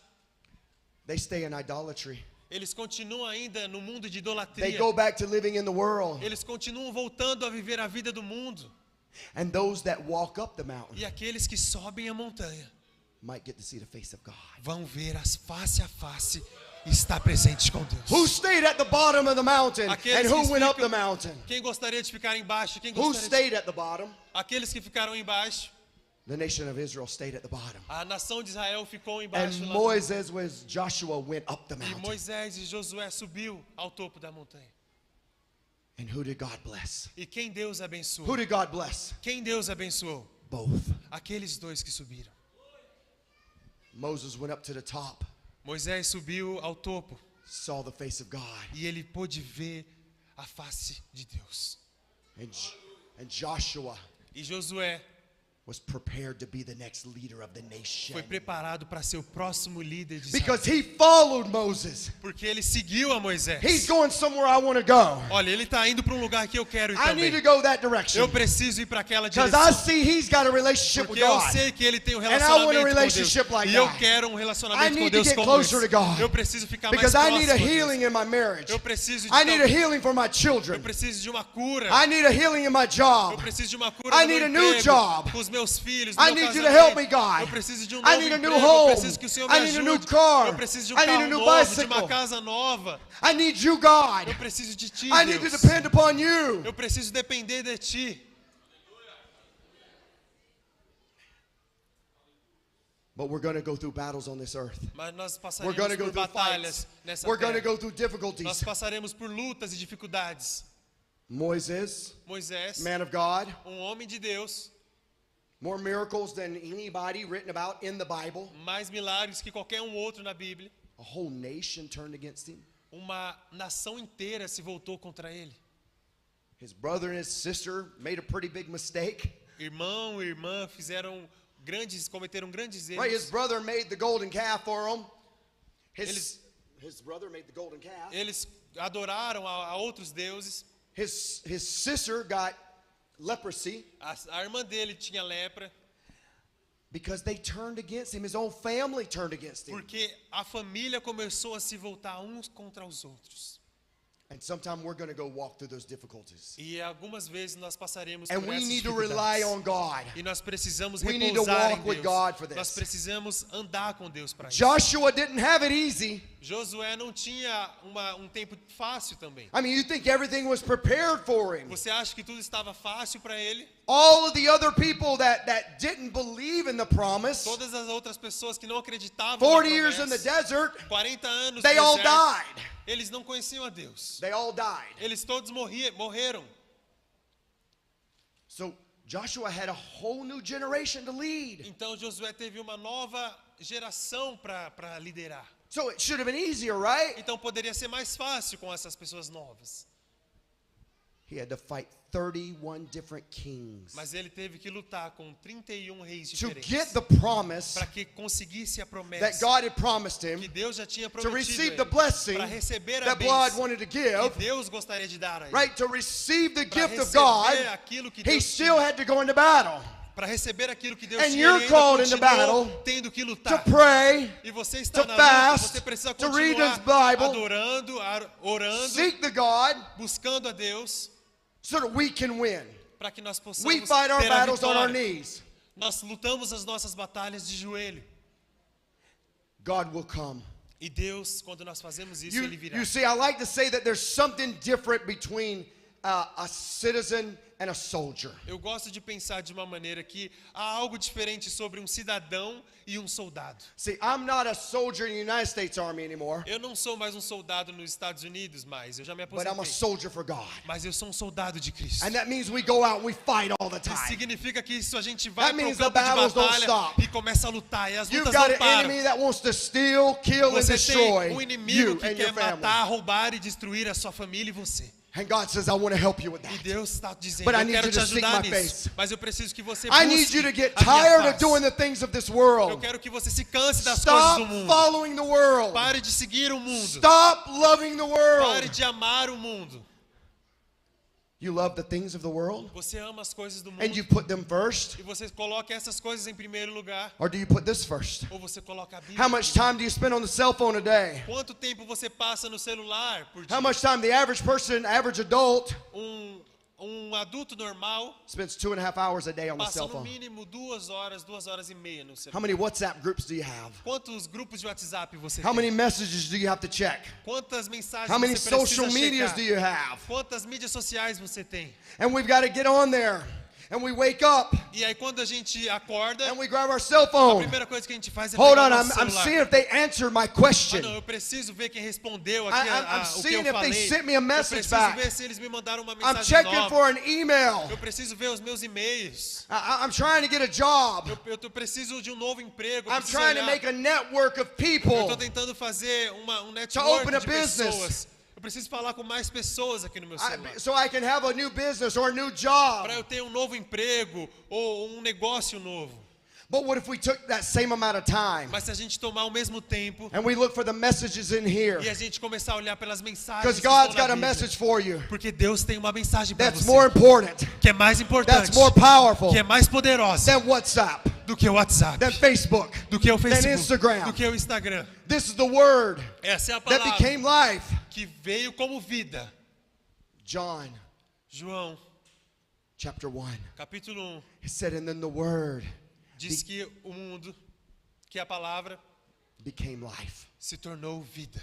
they stay in idolatry. eles continuam ainda no mundo de They idolatria. go back to living in the world. Eles continuam voltando a viver a vida do mundo. And those that walk up the mountain E aqueles que sobem a montanha might get to see the face of God. vão ver as face a face e estar presentes com Deus. Who stayed at the bottom of the mountain Aqueles and que who went up ficam- the mountain? Quem gostaria de ficar embaixo? Quem Who gostaria de... stayed at the bottom? Aqueles que ficaram embaixo. The nation of Israel stayed at the bottom. A nação de Israel ficou embaixo And lá. Moses was Joshua went up the E mountain. Moisés e Josué subiu ao topo da montanha. And who did God bless? E quem Deus abençoou? Who did God bless? Quem Deus abençoou? Both. Aqueles dois que subiram. Moses went up to the top, Moisés subiu ao topo saw the face of God. e ele pôde ver a face de Deus. And Joshua E Josué was prepared to be the next leader of the nation. foi preparado para ser o próximo líder de Israel. Because he followed Moses. Porque ele seguiu a Moisés. He's going somewhere I want to go. Olha, ele está indo para um lugar que eu quero ir I need to também. go that direction. Eu preciso ir para aquela Because I direção. see he's got a relationship with Porque eu God. sei que ele tem um I want a relacionamento com Deus. relationship like E eu that. quero um I relacionamento com need to Deus get como closer esse. to God. Eu preciso ficar mais Because I próximo need a a Deus. healing in my marriage. Eu preciso de I need a tal- healing for my Eu children. preciso de uma cura. I need a healing in my Eu job. preciso de uma cura I no need meu a new emprego, job. com os meus filhos, no I meu need you to casamento. help me, God. Eu preciso de um I novo need a new emprego. home. Eu preciso que o Senhor me I need a new ajude. car. Eu preciso de um I need a carro new novo, de bicycle. uma casa nova. I need you, God. Eu preciso de ti, I need to Deus. depend upon you. Eu preciso depender de ti. But we're going to go through battles on this earth. Mas nós We're passaremos going to go por through batalhas fights. nessa We're going to terra. go through Nós difficulties. passaremos por lutas e dificuldades. Moises, Moisés, man of God, homem de Deus, more miracles than anybody written about in the Bible. mais milagres que qualquer outro na Bíblia. A whole nation turned against him. Uma nação inteira se voltou contra ele. His brother and his sister made a pretty big mistake. Irmão e irmã cometeram grandes Right, his erros. brother made the golden calf for him. His brother made the golden calf. Eles adoraram a outros deuses. His sister got leprosy A irmã dele tinha lepra, because they turned against him. His own family turned against him. porque a família começou a se voltar uns contra os outros. And sometime we're going to go walk through those difficulties. E algumas vezes nós passaremos And por we essas need to rely dificuldades. on God. E nós precisamos We need to repousar walk em with Deus. God for this. Nós precisamos andar com Deus para isso. Joshua didn't have it easy. Josué não tinha um tempo fácil também. I mean, you think everything was prepared for him. Você acha que tudo estava fácil para ele? All of the other people that didn't believe in the promise, Todas as outras pessoas que não acreditavam 40 na years in the promessa, desert, 40 anos they no all deserto, died. eles não conheciam a Deus. They all died. Eles todos morreram. So Joshua had a whole new generation to lead. Então Josué teve uma nova geração para liderar. So it should have been easier, right? Então poderia ser mais fácil com essas pessoas novas. He had to fight 31 different kings Mas ele teve que lutar com 31 reis to diferentes get the promise para que conseguisse a that promessa God had promised que him Deus já tinha to prometido receive a the ele, blessing para receber a that God bênção wanted to que give, Deus gostaria de dar a ele. right? To receive the Para gift of God, receber aquilo que he Deus still tinha. had to go into battle Para receber aquilo que Deus And tinha, you're ele ainda called into continuou battle tendo que to lutar. pray, E você está to na luta, fast, você precisa to read continuar his Bible, adorando, orando, seek the God buscando a Deus, so that we can win. para que nós possamos We fight our ter a battles on our vitória. knees. Nós lutamos as nossas batalhas de joelho. God will come. E Deus, quando nós fazemos isso, Ele virá. You see, I like to say that there's something different between a citizen and a soldier. Eu gosto de pensar de uma maneira que há algo diferente sobre um cidadão e um soldado. See, I'm not a soldier in the United States Army anymore, Eu não sou mais um soldado nos Estados Unidos, mais eu já me but I'm a aposentei. soldier for God. Mas eu sou um soldado de Cristo. And that means we go out and we fight all the Isso time. significa que isso a gente vai That pro means the campo de battles don't batalha stop. e começa a lutar e as You've lutas got não an param. enemy that wants to steal, kill, and Você destroy tem um inimigo you que and quer your family. matar, roubar e destruir a sua família e você. And God says, I want to help you with E that. Deus está dizendo, But I eu need quero you te to seek ajudar my nisso. face. Mas eu preciso que você I need busque you to get a minha tired of face. doing the things of this Eu world. quero que você se canse das coisas Stop do mundo. following the world. Pare de seguir o mundo. Stop loving the Pare world. de amar o mundo. You love the things of the world? Você ama as coisas do And mundo you put them first? e você coloca essas coisas em primeiro lugar. Or do you put this first? Ou você coloca a Bíblia. How much time do you spend on the cell phone a day? Quanto tempo você passa no celular por dia? How much time the average person, average adult, Um adulto normal spends 2.5 hours a day on the passa cell no phone? mínimo 2 horas e meia no How celular. many WhatsApp groups do you have? Quantos grupos de WhatsApp você How tem? many messages do you have to check? Quantas mensagens How many você precisa social medias checar? do you have? Quantas mídias sociais você tem? And we've got to get on there. And we wake up E aí quando a gente acorda, and we grab our cell a phone. primeira coisa que a gente faz é Hold pegar on, o nosso I'm celular. seeing if they answered my Ah, question. não, eu preciso ver quem respondeu aqui I'm o que seeing eu if they falei. sent me a Eu message preciso back. ver se eles me mandaram uma I'm mensagem checking nova. for an email. Eu preciso ver os meus e-mails. I'm trying to get a job. Eu preciso de um novo emprego. Eu I'm preciso trying to olhar. make a network of Eu people. estou tentando fazer um open network a de business. pessoas. Eu preciso falar com mais pessoas aqui no meu celular. So I can have a new business or a new job. Para eu ter um novo emprego ou um negócio novo. But what if we took that same amount of time Mas se a gente tomar o mesmo tempo and we look for the messages in here? e a gente começar a olhar pelas mensagens Because que estão God's na got a Bíblia, message for you porque Deus tem uma mensagem para that's você more important, que é mais importante, that's more powerful que é mais poderosa than WhatsApp, do que o WhatsApp, than Facebook, do que o than Facebook, Instagram. do que o Instagram. This is the word Essa é a that palavra became life. que veio como vida. John João, chapter 1. capítulo 1, It said, and then the word diz que o mundo, que a palavra became life. se tornou vida.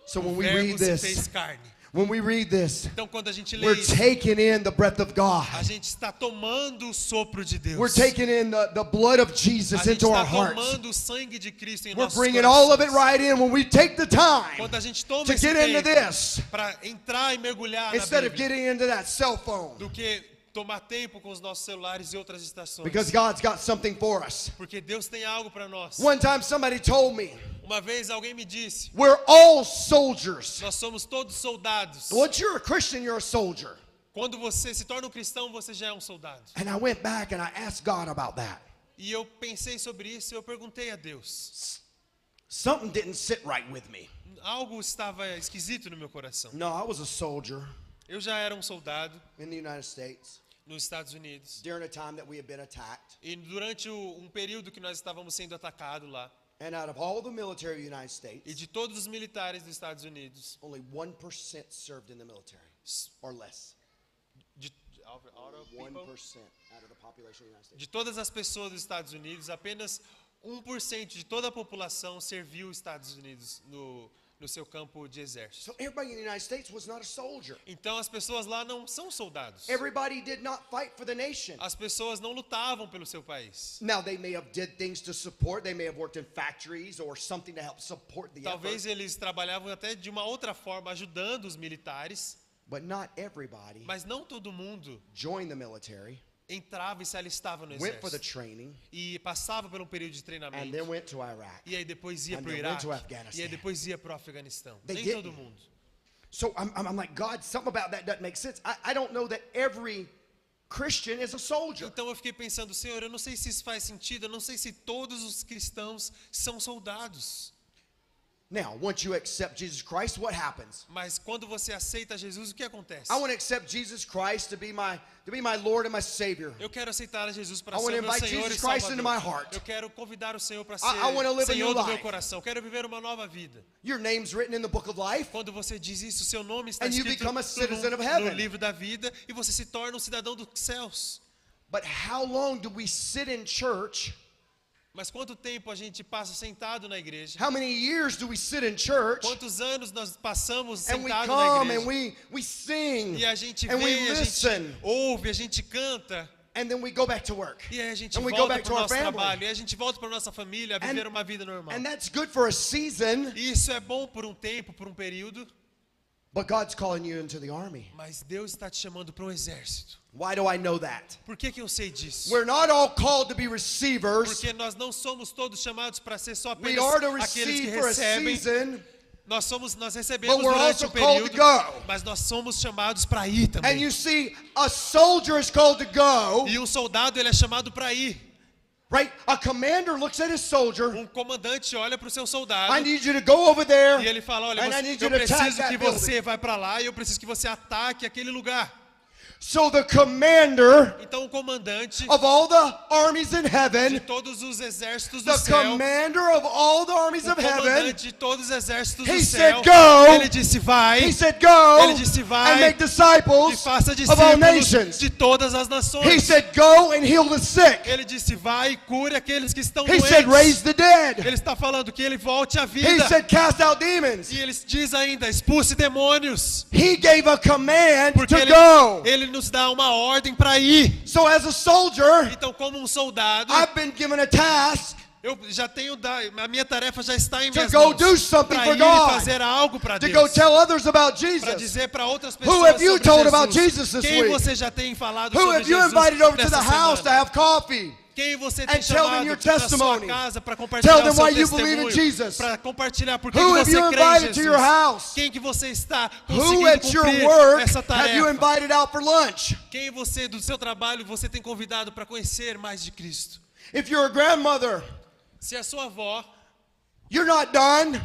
So when O we verbo read se this, fez carne. when we read this, Então quando a gente lê we're isso, taking in the breath of God. a gente está tomando o sopro de Deus. We're taking in the blood of A Jesus gente into our está hearts. tomando o sangue de Cristo em We're nossos bringing all of it corações. right in when we take the time Quando a gente toma to esse get into tempo this para entrar e mergulhar na instead of Bíblia, getting into that cell phone. do que tomar tempo com os nossos celulares e outras estações. Because God's got something for us. Porque Deus tem algo para nós. One time somebody told me, Uma vez alguém me disse, we're all soldiers. nós somos todos soldados. Once you're a Christian, you're a soldier. Quando você se torna um cristão, você já é um soldado. And I went back and I asked God about that. E eu pensei sobre isso e eu perguntei a Deus. Something didn't sit right with me. Algo estava esquisito no meu coração. No, I was a soldier Eu já era um soldado in the United States nos Estados Unidos. during a time that we had been attacked. E durante um período que nós estávamos sendo atacados lá, And out of all the military of the United e States, de todos os militares dos Estados Unidos, only 1% served in the military, or less. out of people, 1% out of the population of the United States. de todas as pessoas dos Estados Unidos, apenas 1% de toda a população serviu os Estados Unidos no seu campo de exército. So everybody in the United States was not a soldier. Então as pessoas lá não são soldados. Everybody did not fight for the nation. As pessoas não lutavam pelo seu país. Now they may have did things to support. They may have worked in factories or something to help support the Talvez effort. eles trabalhavam até de uma outra forma, ajudando os militares, But not everybody mas não todo mundo joined the military, entrava e se alistava no went for the exército. training, E passava por um período de and treinamento. then went to Iraq. E aí depois ia And para o they went Iraque. to Afghanistan. E aí depois ia para o Afeganistão. They Nem didn't. todo mundo. So I'm like, God, something about that doesn't make sense. I don't know that every Christian is a soldier. Então eu fiquei pensando, Senhor, eu não sei se isso faz sentido, eu não sei se todos os cristãos são soldados. Now, once you accept Jesus Christ, what happens? Mas quando você aceita Jesus, o que acontece? I want to accept Jesus Christ to be my Lord and my Savior. Eu quero aceitar a Jesus para I want ser to o meu invite Senhor Jesus e Christ into my Salvador. heart. Eu quero convidar o Senhor para ser I wanna live a Senhor new do meu life. coração. Eu quero viver uma nova vida. Your name's written in the book of life. Quando você diz isso, seu nome está And you escrito become a citizen of no heaven. livro da vida e você se torna um cidadão dos céus. But how long do we sit in church Mas quanto tempo a gente passa sentado na igreja? How many years do we sit in church Quantos anos nós passamos and we sentados na come igreja? and we sing E a gente and we vem, a gente listen ouve, a gente canta. and then we go back to work? E aí a gente And we go volta back para to o our nosso family. trabalho. E a gente volta para nossa família, a viver uma vida normal. And that's good for a season, E isso é bom por um tempo, por um período. but God's calling you into the army. Mas Deus está te chamando para um exército. Why do I know that? Por que eu sei disso? We're not all called to be receivers. Porque nós não somos todos chamados para ser só We apenas are to aqueles que receive for a recebem. season, Nós recebemos But we're durante also um called to período, go. mas nós somos chamados para ir and também. you see, a soldier is called to go, E um soldado ele é chamado para ir. right? A commander looks at his soldier. Um comandante olha para o seu soldado I need you to go over there, e ele fala, olha, and I need eu you to attack preciso that que building. você vá para lá e eu preciso que você ataque aquele lugar. So the commander Então o comandante of all the armies in de heaven, todos os exércitos do the céu, commander of all the armies o of heaven, comandante de todos os exércitos he do said, céu, "Go." ele disse, vai, he said, go Ele disse, vai, and make e disciples faça of all discípulos nations. de todas as He nações. said, go and heal the sick. Ele disse, vai e cure aqueles que estão He said, doentes. raise the dead. Ele está falando que ele volte à He vida. said, cast out demons. E ele diz ainda, expulse demônios. He gave a command Porque to go. ele nos dá uma ordem para ir. So as a soldier, Então, como um soldado, I've been given a task eu já tenho, a minha tarefa já está em to minhas go mãos. do something Para for ir e God, fazer algo para to go Deus. tell others about Para Jesus. dizer para outras Who pessoas have you sobre told Jesus. about Jesus this Quem week? você já tem falado Who sobre have you Jesus invited over to the nessa house to semana? have coffee? Quem você tem And tell them chamado your na sua testimony. casa para compartilhar Tell o them seu why you believe in testemunho? Jesus. Para compartilhar por que Who que have você you crê em invited to your Jesus? house? Quem que você está Who conseguindo at your cumprir work essa have you tarefa? invited out for lunch? Quem você do seu trabalho você tem convidado para conhecer mais de Cristo? If you're a grandmother, Se a sua avó, you're not done.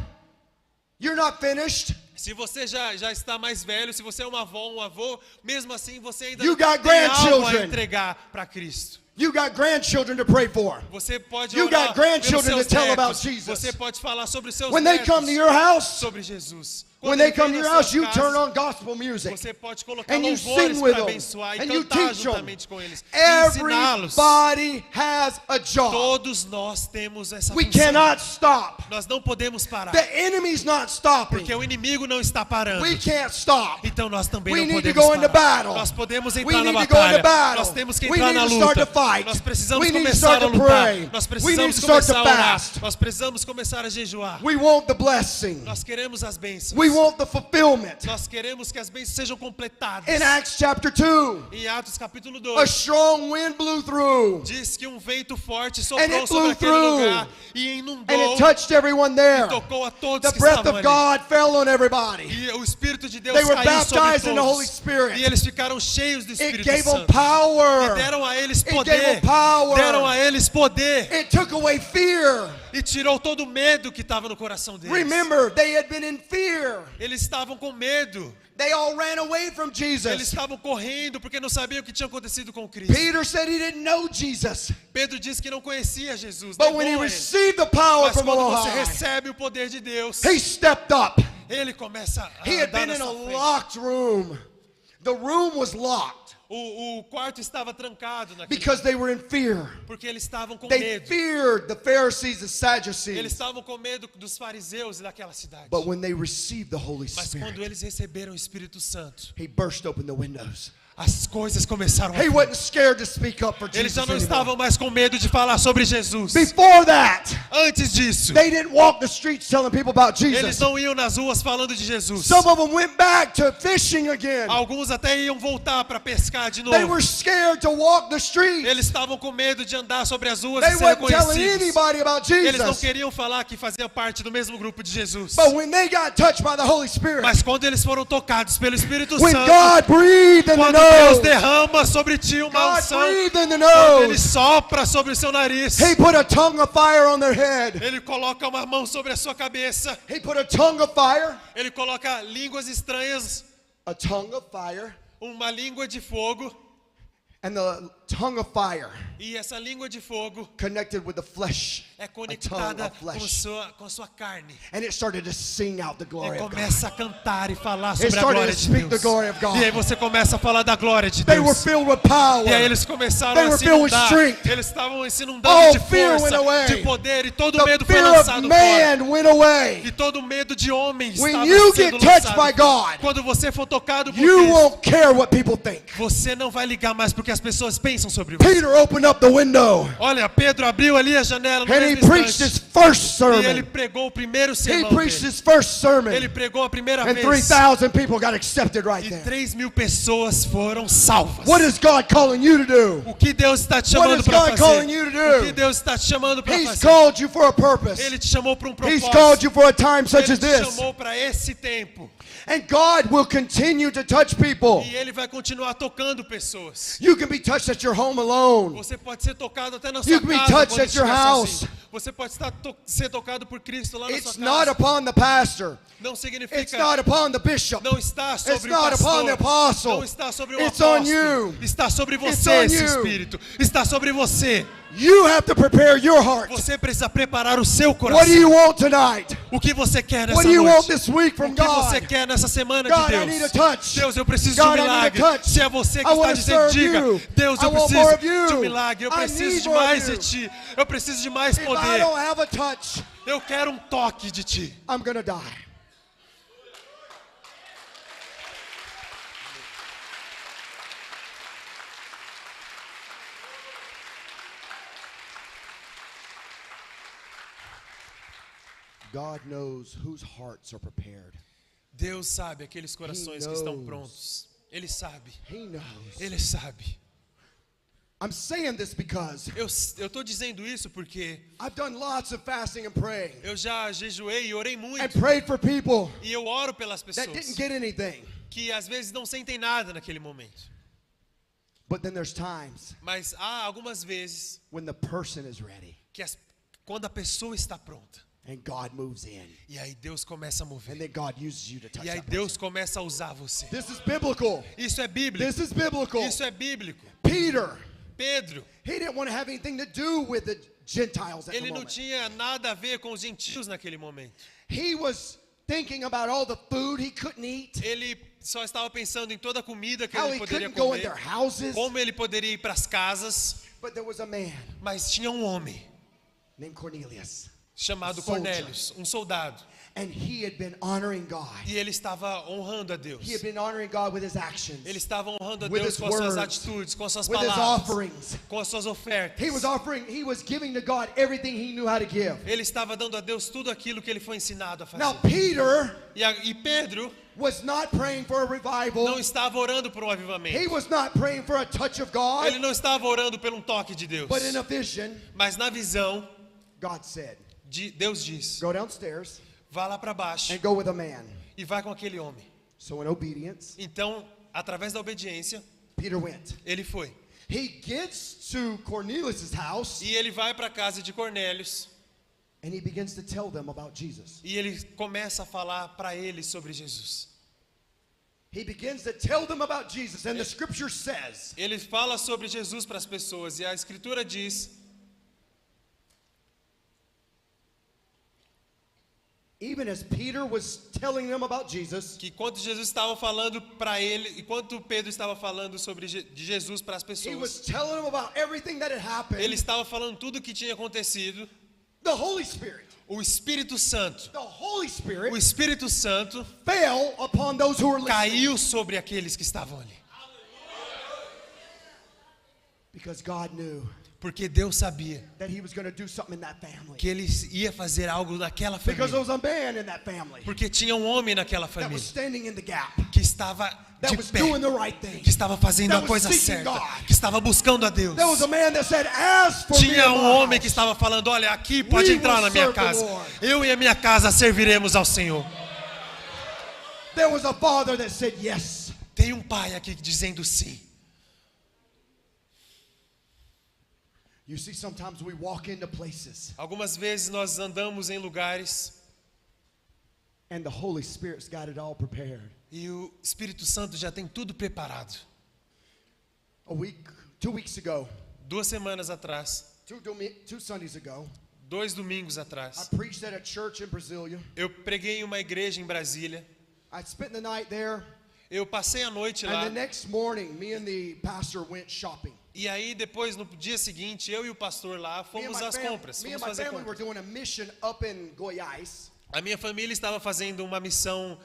You're not finished. se você já está mais velho, se você é uma avó, um avô, mesmo assim você ainda You got tem algo a grandchildren. entregar para Cristo. You got grandchildren to pray for. Você pode You orar got grandchildren pelos seus to tell netos. about Jesus. Você pode falar sobre os seus When they netos, come to your house, sobre Jesus. when Quando they ele come vem to your na house, sua you casa, turn on gospel music. Você pode colocar And you louvores sing with para them. abençoar e And you cantar teach them. juntamente com eles. E ensiná-los. Everybody has a job. Todos nós temos essa We função. cannot stop. Nós não podemos parar. The enemy's not stopping. Porque o inimigo não está parando. We can't stop. Então nós também We não need to podemos go into parar. battle. Nós podemos We entrar na need to go into batalha. battle. Nós temos que We entrar need na to start luta. to fight. Nós precisamos We need to começar start a to lutar. pray. Nós We need precisamos to start to começar a orar. fast. Nós precisamos começar a jejuar. We want the blessing. Nós queremos as bênçãos. We want the fulfillment. Nós queremos que as bênçãos sejam completadas. In Acts chapter 2, Em Atos capítulo a 2, strong wind blew through diz que um vento forte And soprou it sobre blew aquele through. lugar e and inundou it touched everyone there. e tocou a todos The que breath estavam of ali. God fell on everybody. E o Espírito de Deus They were caiu sobre baptized in the Holy todos. Spirit. E eles ficaram cheios do It Espírito gave them Santo. E power. deram a eles gave poder. them power. Deram a eles poder. It took away fear. E tirou todo o medo que estava no coração deles. Remember, they had been in fear. Eles estavam com medo. They all ran away from Eles Jesus. estavam correndo porque não sabiam o que tinha acontecido com Cristo. Peter said he didn't know Jesus. Pedro disse que não conhecia Jesus. But negou when he ele. received the power Mas from quando on você high, recebe o poder de Deus, he stepped up. ele começa a He had andar been na in a sua frente. locked room. The room was locked O quarto estava trancado naquele because they were in fear. porque eles estavam com They medo. feared the Pharisees and Eles Sadducees. estavam com medo dos fariseus e daquela cidade. But when they received the Holy Mas quando Spirit, eles receberam o Espírito Santo, he burst open the windows. as coisas começaram a He fluir. wasn't scared to speak up for Eles Jesus já não anymore. estavam mais com medo de falar sobre Jesus. Before that, Antes disso, they didn't walk the streets telling people about eles Jesus. não iam nas ruas falando de Jesus. Some of them went back to fishing again. Alguns até iam voltar para pescar de They novo. were scared to walk the streets. Eles estavam com medo de andar sobre as ruas They e ser weren't telling reconhecidos. anybody about Eles não Jesus. queriam falar que fazia parte do mesmo grupo de Jesus. But when they got touched by the Holy Spirit, Mas quando eles foram tocados pelo Espírito when Santo, God breathed in the quando Deus nose, derrama sobre ti uma God unção, breathed in the quando Ele nose, sopra sobre o seu nariz, He put a tongue of fire on their head. Ele coloca uma mão sobre a sua cabeça, He put a tongue of fire, Ele coloca línguas estranhas, a tongue of fire, uma língua de fogo, and the tongue of fire E essa língua de fogo connected with the flesh. é A conectada tongue of flesh. com a sua carne. And it started to sing out the E glory of God. começa a cantar e falar It sobre a started glória to de speak the Deus. glory of God. E aí você começa a falar da glória de They were Deus. filled with power. E aí eles começaram They a were se filled with inundar. strength. Eles estavam se inundando All de fear went força, away. de poder, e todo The medo foi fear of lançado fora. man went away. E todo medo de homem When estava you sendo get touched lançado. by God, Quando você for tocado por you Cristo, won't care what people think. você não vai ligar mais porque as pessoas pensam sobre você. Peter opened up the window Olha, Pedro abriu ali a janela no and he mesmo preached instante. his first E ele sermon. pregou o primeiro He sermão preached dele. his first sermon. Ele pregou a primeira And vez. 3,000 people got accepted right E there. 3.000 pessoas foram salvas. What is God calling you to do? O que Deus está te What chamando is para God fazer? calling you to do? O que Deus está te chamando para He's fazer? called you for a purpose. Ele te chamou para um He's propósito. called you for a time such Ele as te this. chamou para esse tempo. And God will continue to touch people. E Ele vai continuar tocando pessoas. You can be touched at your home alone. Você pode ser tocado até na You sua can be casa touched quando at your estiver house. sozinho. Você pode ser tocado por Cristo lá na It's sua not casa. upon the pastor. Não It's significa... not upon the bishop. Não está It's sobre o not upon the pastor. apostle. Não está sobre o It's on apóstolo. you. Está sobre It's você on esse you. Espírito. Está sobre você. You have to prepare your heart. Você precisa preparar o seu What do coração. you want tonight? O que você quer nessa What do you want noite? this week from O que você God? quer nessa semana God, de I need a Deus? touch. Deus, eu preciso God, de um I need a milagre. touch. Se é você que I está wanna dizendo, serve diga, you. Deus, I eu want more of preciso you. de um milagre. Eu I preciso need de more of mais you. de Ti. Eu preciso de mais If I poder. don't have a touch, Eu quero um toque de Ti. I'm going to die. God knows whose hearts are prepared. Deus sabe aqueles corações que estão knows. prontos. Ele sabe. He knows. Ele sabe. I'm saying this because Eu estou dizendo isso porque I've done lots of fasting and praying eu já jejuei e orei and muito. prayed for people E eu oro pelas that pessoas didn't get anything. que às vezes não sentem nada naquele momento. But then there's times Mas há algumas vezes when the person is ready que quando a pessoa está pronta, and God moves in. e aí Deus começa a And mover. then God uses you to touch E aí that Deus person. começa a usar você. This is biblical. Isso é bíblico. This is biblical. Isso é bíblico. Peter, Pedro, he didn't want to have anything to do with the Gentiles at the ele não moment. tinha nada a ver com os gentios naquele momento. He was thinking about all the food he couldn't eat, Ele só estava pensando em toda a comida que how ele he poderia couldn't go in comer, their houses. como ele poderia ir para as casas. But there was a man Mas tinha um homem named Cornelius, chamado Soldier. Cornélios, um soldado, and he had been honoring God. e ele estava honrando a Deus. He had been honoring God with his actions, Ele estava honrando a with Deus his com as suas words, atitudes, com as suas with his palavras, offerings. com as suas ofertas. He was giving to God everything he knew how to give. Ele estava dando a Deus tudo aquilo que ele foi ensinado a fazer. Now Peter E Pedro was not praying for a não revival. estava orando por um He avivamento. was not praying for a touch of God. Ele não estava orando por um toque de Deus. But in a vision, Mas na visão, God said, Deus diz: go downstairs vá lá para baixo and go with a man. e vai com aquele homem. So in obedience, Então, através da obediência, Peter went. ele foi. He gets to Cornelius' house E ele vai para a casa de Cornélios and he begins to tell them about Jesus. e ele começa a falar para eles sobre Jesus. He begins to tell them about Jesus, and the scripture says, Ele fala sobre Jesus para as pessoas e a Escritura diz even as Peter was telling them about Jesus, que enquanto Jesus estava falando para ele, enquanto Pedro estava falando sobre de Jesus para as he was pessoas, telling them about everything that had happened. ele estava falando tudo o que tinha acontecido. The Holy Spirit, O Espírito Santo, the Holy o Spirit Espírito Santo fell upon those who were listening. caiu sobre aqueles que estavam ali. Because God knew Porque Deus sabia that he was going to do something in that family. que ele ia fazer algo naquela Because there família. was a man in that family Porque tinha um homem naquela that was família standing in the gap, que estava that de was pé, doing the right thing. que estava fazendo that a was coisa seeking certa, God. que estava buscando a Deus. There was a man that said, as for me Tinha and um my homem que house, estava falando: olha, aqui pode We entrar will na minha serve the casa. Lord. Eu e a minha casa serviremos ao Senhor. there was a father that said yes. Tem um pai aqui dizendo sim. You see, sometimes we walk into places Algumas vezes nós andamos em lugares and the Holy Spirit's got it all prepared. e o Espírito Santo já tem tudo preparado. A week, 2 weeks ago, 2 semanas atrás, two Sundays ago, 2 domingos I atrás, preached at a church in Brasilia. eu preguei em uma igreja em Brasília. I spent the night there, Eu passei a noite lá. and the next morning, me and the pastor went shopping. E aí depois, no dia seguinte, eu e o pastor lá fomos às compras. Me Fomos and my fazer family were compras. doing a mission up in Goiás, A minha família estava fazendo uma missão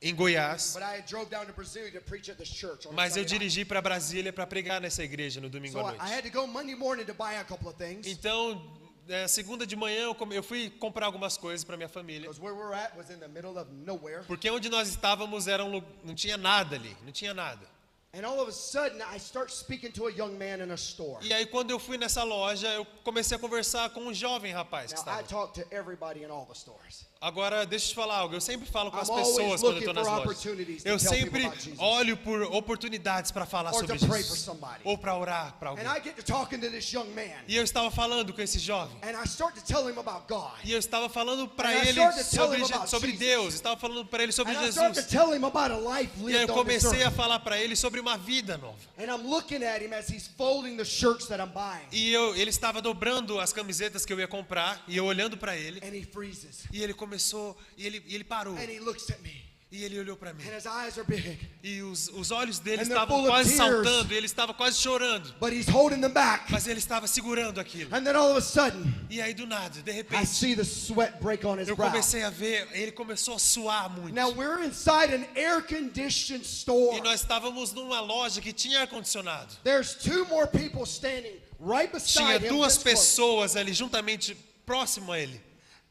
em Goiás, but I drove down to Brasilia to preach at this church on a mas eu Sunday night. dirigi para Brasília para pregar nessa igreja no domingo So à I noite. had to go Monday morning to buy a couple of things, Então, segunda de manhã eu fui comprar algumas coisas para minha família, because where we're at was in the middle of nowhere. porque onde nós estávamos não tinha nada ali, não tinha nada. And all of a sudden, I start speaking to a young man in a store. E aí quando eu fui nessa loja, eu comecei a conversar com um jovem rapaz que Now, I estava. talk to everybody in all the stores. Agora, deixa eu te falar algo. Eu sempre falo com as I'm always pessoas quando eu looking estou nas for lojas. opportunities to Eu tell sempre people about Jesus. olho por oportunidades para falar Or sobre to pray for Jesus. somebody. Ou para orar para alguém. And I get to talking to this young man. E eu estava falando com esse jovem. And I start to tell him about God. E eu estava falando para And I ele started to tell him about sobre Jesus. Deus. Estava falando para ele sobre And I start to Jesus. tell him about a life E aí lived eu on this comecei a earth. falar para ele sobre uma vida nova. And I'm looking at him as he's folding the shirts that I'm buying. E ele estava dobrando as camisetas que eu ia comprar. E eu olhando para ele. And he freezes. E ele começou. E ele parou. And he looks at me. E ele olhou para mim. And his eyes are big. E os olhos dele And they're estavam full of quase tears. saltando. E ele estava quase chorando. But he's holding them back. Mas ele estava segurando aquilo. And then all of a sudden, E aí do nada, de I repente, see the sweat break on his eu brow. comecei a ver, ele começou a suar muito. Now we're inside an air-conditioned store. E nós estávamos numa loja que tinha ar-condicionado. There's 2 more people standing right Tinha beside him. 2 this close. pessoas ali juntamente próximo a ele.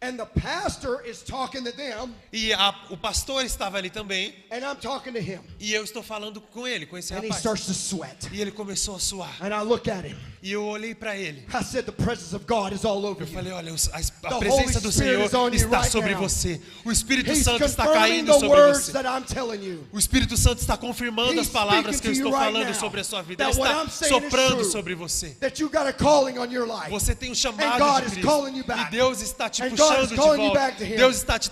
And the pastor is talking to them, E o pastor estava ali também. and I'm talking to him. E eu estou falando com ele, com esse And he rapaz. starts to sweat. E ele começou a suar. And I look at him. E eu olhei para ele. I said, the presence of God is all over Eu you. falei, olha, a The presença Holy do Spirit Senhor is on you está right sobre now. você. O Espírito He's Santo está confirming caindo the sobre words você. that I'm telling you. O Espírito Santo está confirmando He's as palavras que eu speaking to estou you right falando now. sobre a sua vida. That Ele what está I'm saying is soprando true. sobre você. That you got a calling on your life. Você tem um And chamado God de is Cristo. calling you E back. Deus está te And God puxando is de calling you volta. back to Him. Deus está te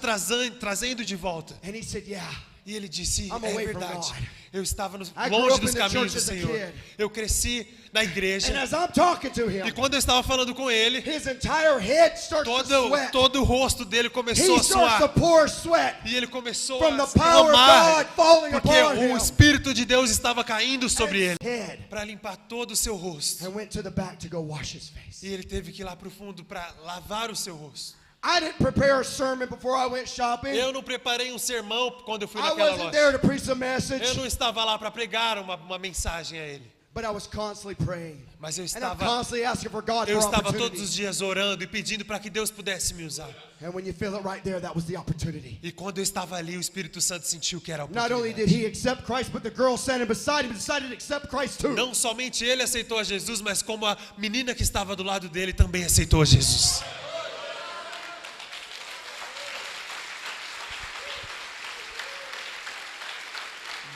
trazendo de volta. And he said, yeah. E ele disse, I'm é away from verdade. God. Eu estava I grew longe up dos in the caminhos church do as a Senhor. kid. Eu cresci na And igreja. as I'm talking to him, E quando eu estava falando com ele, his entire head starts to sweat. todo o rosto dele começou He a starts to suar. pour sweat. E ele começou From a the power of derramar, God falling porque upon him. o Espírito de Deus estava caindo sobre ele Head. para limpar todo o seu rosto. I went to the back to go wash his face. E ele teve que ir lá para o fundo para lavar o seu rosto. I didn't prepare a sermon before I went shopping. Eu não preparei um sermão quando eu fui I naquela wasn't there loja. to preach a message, Eu não estava lá para pregar uma mensagem a ele. but I was constantly praying. Mas eu And I'm estava, constantly asking for God eu for estava todos os opportunities. dias orando e pedindo para que Deus pudesse me usar. And when you feel it right there, that was the opportunity. E quando eu estava ali, o Espírito Santo sentiu que era a Not only did oportunidade. he accept Christ, but the girl standing beside him decided to accept Christ too. Não somente ele aceitou a Jesus, mas como a menina que estava do lado dele também aceitou a Jesus.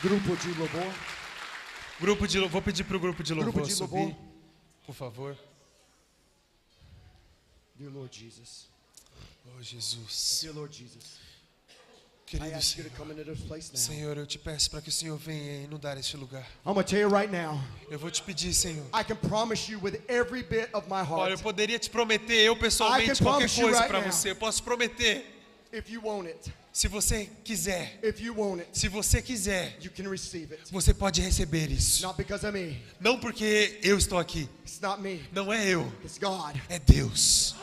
Grupo de louvor. Vou pedir para o grupo de louvor Grupo de subir, louvor. por favor. Dear Lord Jesus. Oh, Jesus. Dear Lord Jesus. I Querido ask you to Senhor, come into this place now. Senhor, eu te peço para que o Senhor venha inundar este lugar. I'm going to tell you right now, Eu vou te pedir, Senhor. I can promise you with every bit of my Olha, eu heart, poderia te prometer, eu I pessoalmente, can qualquer promise you coisa right para now. você. Eu posso prometer, if you want it, se você quiser. if you want it, Se você quiser, you can receive it. você pode receber isso. Not because of me. Não porque eu estou aqui. It's not me. Não é eu, It's God. é Deus.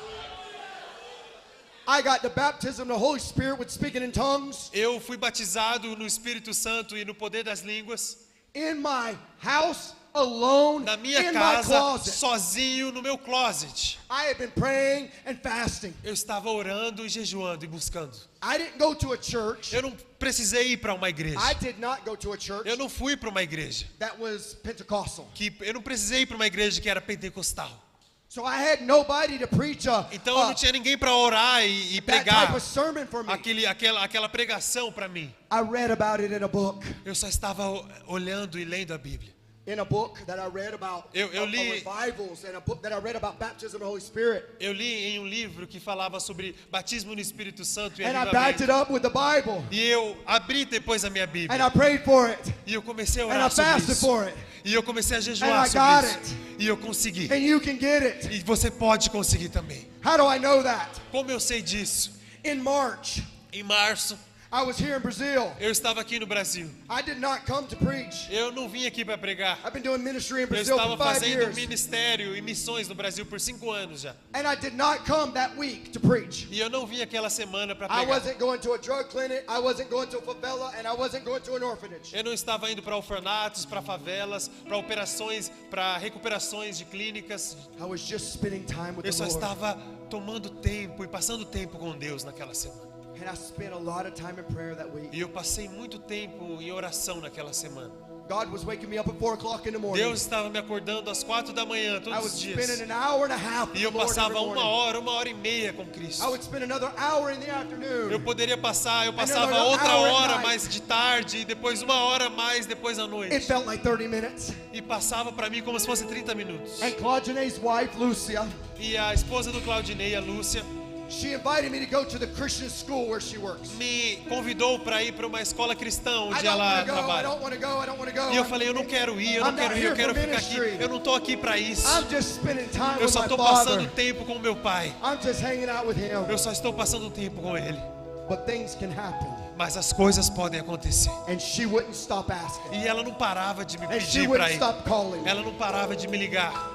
I got the baptism of the Holy Spirit with speaking in tongues Eu fui batizado no Espírito Santo e no poder das línguas. in my house alone Na minha in my casa, closet. sozinho no meu closet. I had been praying and fasting. Eu estava orando e jejuando e buscando. I didn't go to a church. Eu não precisei ir para uma igreja. I did not go to a church Eu não fui para uma igreja. that was Pentecostal. Eu não precisei ir para uma igreja que era pentecostal. So I had nobody to preach Então eu não tinha ninguém para orar e that type pregar of sermon for me. aquela pregação para mim. I read about it in a book. Eu só estava olhando e lendo a Bíblia. In a book that I read about Eu li- revivals, and a book that I read about baptism of the Holy Spirit. Eu li em um livro que falava sobre batismo no Espírito Santo e And I backed avivamento. it up with the Bible. E eu abri depois a minha And Bíblia. I prayed for it. E eu comecei a And orar I sobre fasted isso. for it. E eu comecei a And jejuar I sobre got isso. it. E eu consegui. And you can get it. E você pode conseguir também. How do I know that? Como eu sei disso? In March, Em março, I was here in Brazil. eu estava aqui no Brasil. I did not come to preach. Eu não vim aqui para pregar. I've been doing ministry in Eu Brazil estava for 5 fazendo years. ministério e missões no Brasil por 5 anos já. And I did not come that week to preach. E eu não vim aquela semana para I pregar. wasn't going to a drug clinic, I wasn't going to a favela, and I wasn't going to an orphanage. Eu não estava indo para orfanatos, para favelas, para operações, para recuperações de clínicas. I was just spending time with Eu the só Lord. estava tomando tempo e passando tempo com Deus naquela semana. And I spent a lot of time in prayer that week. E eu passei muito tempo em oração naquela semana. God was waking me up at 4 o'clock in the morning. Deus estava me acordando às 4 da manhã I todos was os dias. spending an hour and a half with E the eu Lord passava every morning. uma hora e meia com Cristo. I would spend another hour in the Eu afternoon. poderia passar, eu Another passava outra hour at hora night. mais de tarde, e depois uma hora mais depois à It noite. felt like 30 minutes. E passava para mim como se fosse 30 minutos. And Claudine's wife, Lucia, E a esposa do Claudinei, a Lúcia, she invited me to go to the Christian school where she works. me convidou para ir para uma escola cristã I onde don't ela want to go, I trabalha. don't want to go, I don't want to go. E eu falei, eu não quero ir, eu I'm não quero not ir, eu here quero for ficar aqui. ministry. Eu não tô aqui para isso. I'm just spending time Eu with só my estou father. passando tempo com meu pai. I'm just hanging out with him. Eu só estou passando tempo com ele. But things can happen. Mas as coisas podem acontecer. And she wouldn't stop asking. E ela não parava de me And she pedir para wouldn't ir. stop calling me. Ela não parava de me ligar.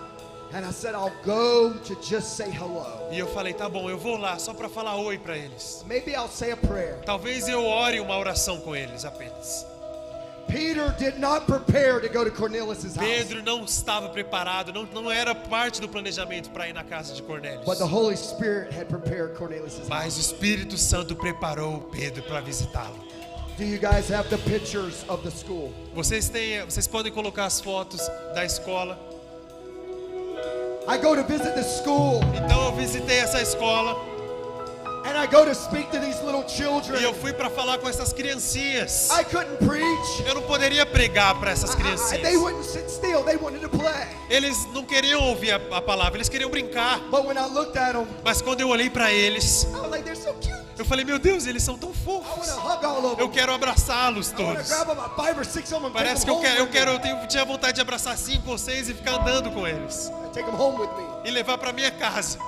And I said, I'll go to just say hello. E eu falei, tá bom, eu vou lá só para falar oi para eles. Maybe I'll say a prayer. Talvez eu ore uma oração com eles apenas. Peter did not prepare to go to Cornelius' house. Pedro não estava preparado, não era parte do planejamento para ir na casa de Cornélio. But the Holy Spirit had prepared Cornelius' house. Mas o Espírito Santo preparou Pedro para visitá-lo. Do you guys have the pictures of the school? Vocês podem colocar as fotos da escola. I go to visit the school Então eu visitei essa escola and I go to speak to these little children. e eu fui para falar com essas criancinhas. I couldn't preach. Eu não poderia pregar para essas They criancinhas. wouldn't sit still. They wanted to play. Eles não queriam ouvir a palavra, eles queriam brincar. But when I looked at them, Mas quando eu olhei para eles, I was like, they're so cute. eu falei, meu Deus, eles são tão I want fofos. to hug all of Eu them. quero abraçá-los I want to todos. grab about 5 or 6 of them and Parece take que them home with me. tinha vontade de abraçar 5 ou 6 e ficar andando com eles. Take them home with me. E levar para minha casa.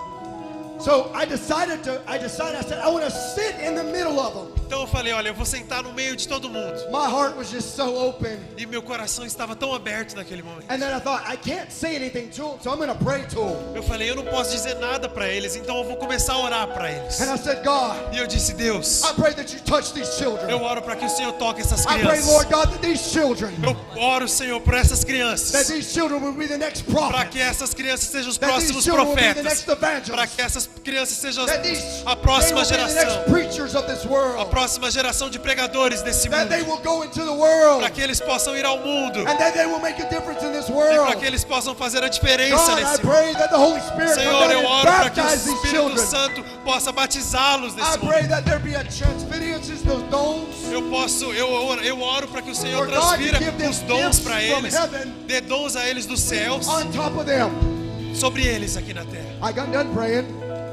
So I decided, I said, I want to sit in the middle of them. Então eu falei, olha, eu vou sentar no meio de todo mundo. My heart was just so open. E meu coração estava tão aberto naquele momento. And then I thought, I can't say anything to them, so I'm going to pray to them. Eu falei, eu não posso dizer nada para eles, então eu vou começar a orar para eles. And I said, God, E eu disse, Deus, I pray that you touch these children. eu oro para que o Senhor toque essas I pray, Lord crianças. God, that these children, Eu oro, Senhor, por essas that crianças. these children will be the next Para prophet. que essas crianças sejam os That these próximos children will be the profetas. next evangelists. Para que essas crianças sejam That these, a próxima they will be the geração. next preachers of this A world. próxima geração de pregadores desse That they mundo. will go into the world. Para que eles possam ir ao mundo. And that they will make a difference in this E para world. que eles possam fazer a diferença God, I nesse mundo. pray that the Holy Spirit come Senhor, down eu and oro para que o baptize these Espírito children. Santo possa batizá-los I nesse pray mundo. that there be a transference in those dons. Eu oro para que o Senhor For God to transfira give them os dons gifts para from eles, heaven dê dons a eles dos céus, on top of them. sobre eles aqui na terra. I got done praying.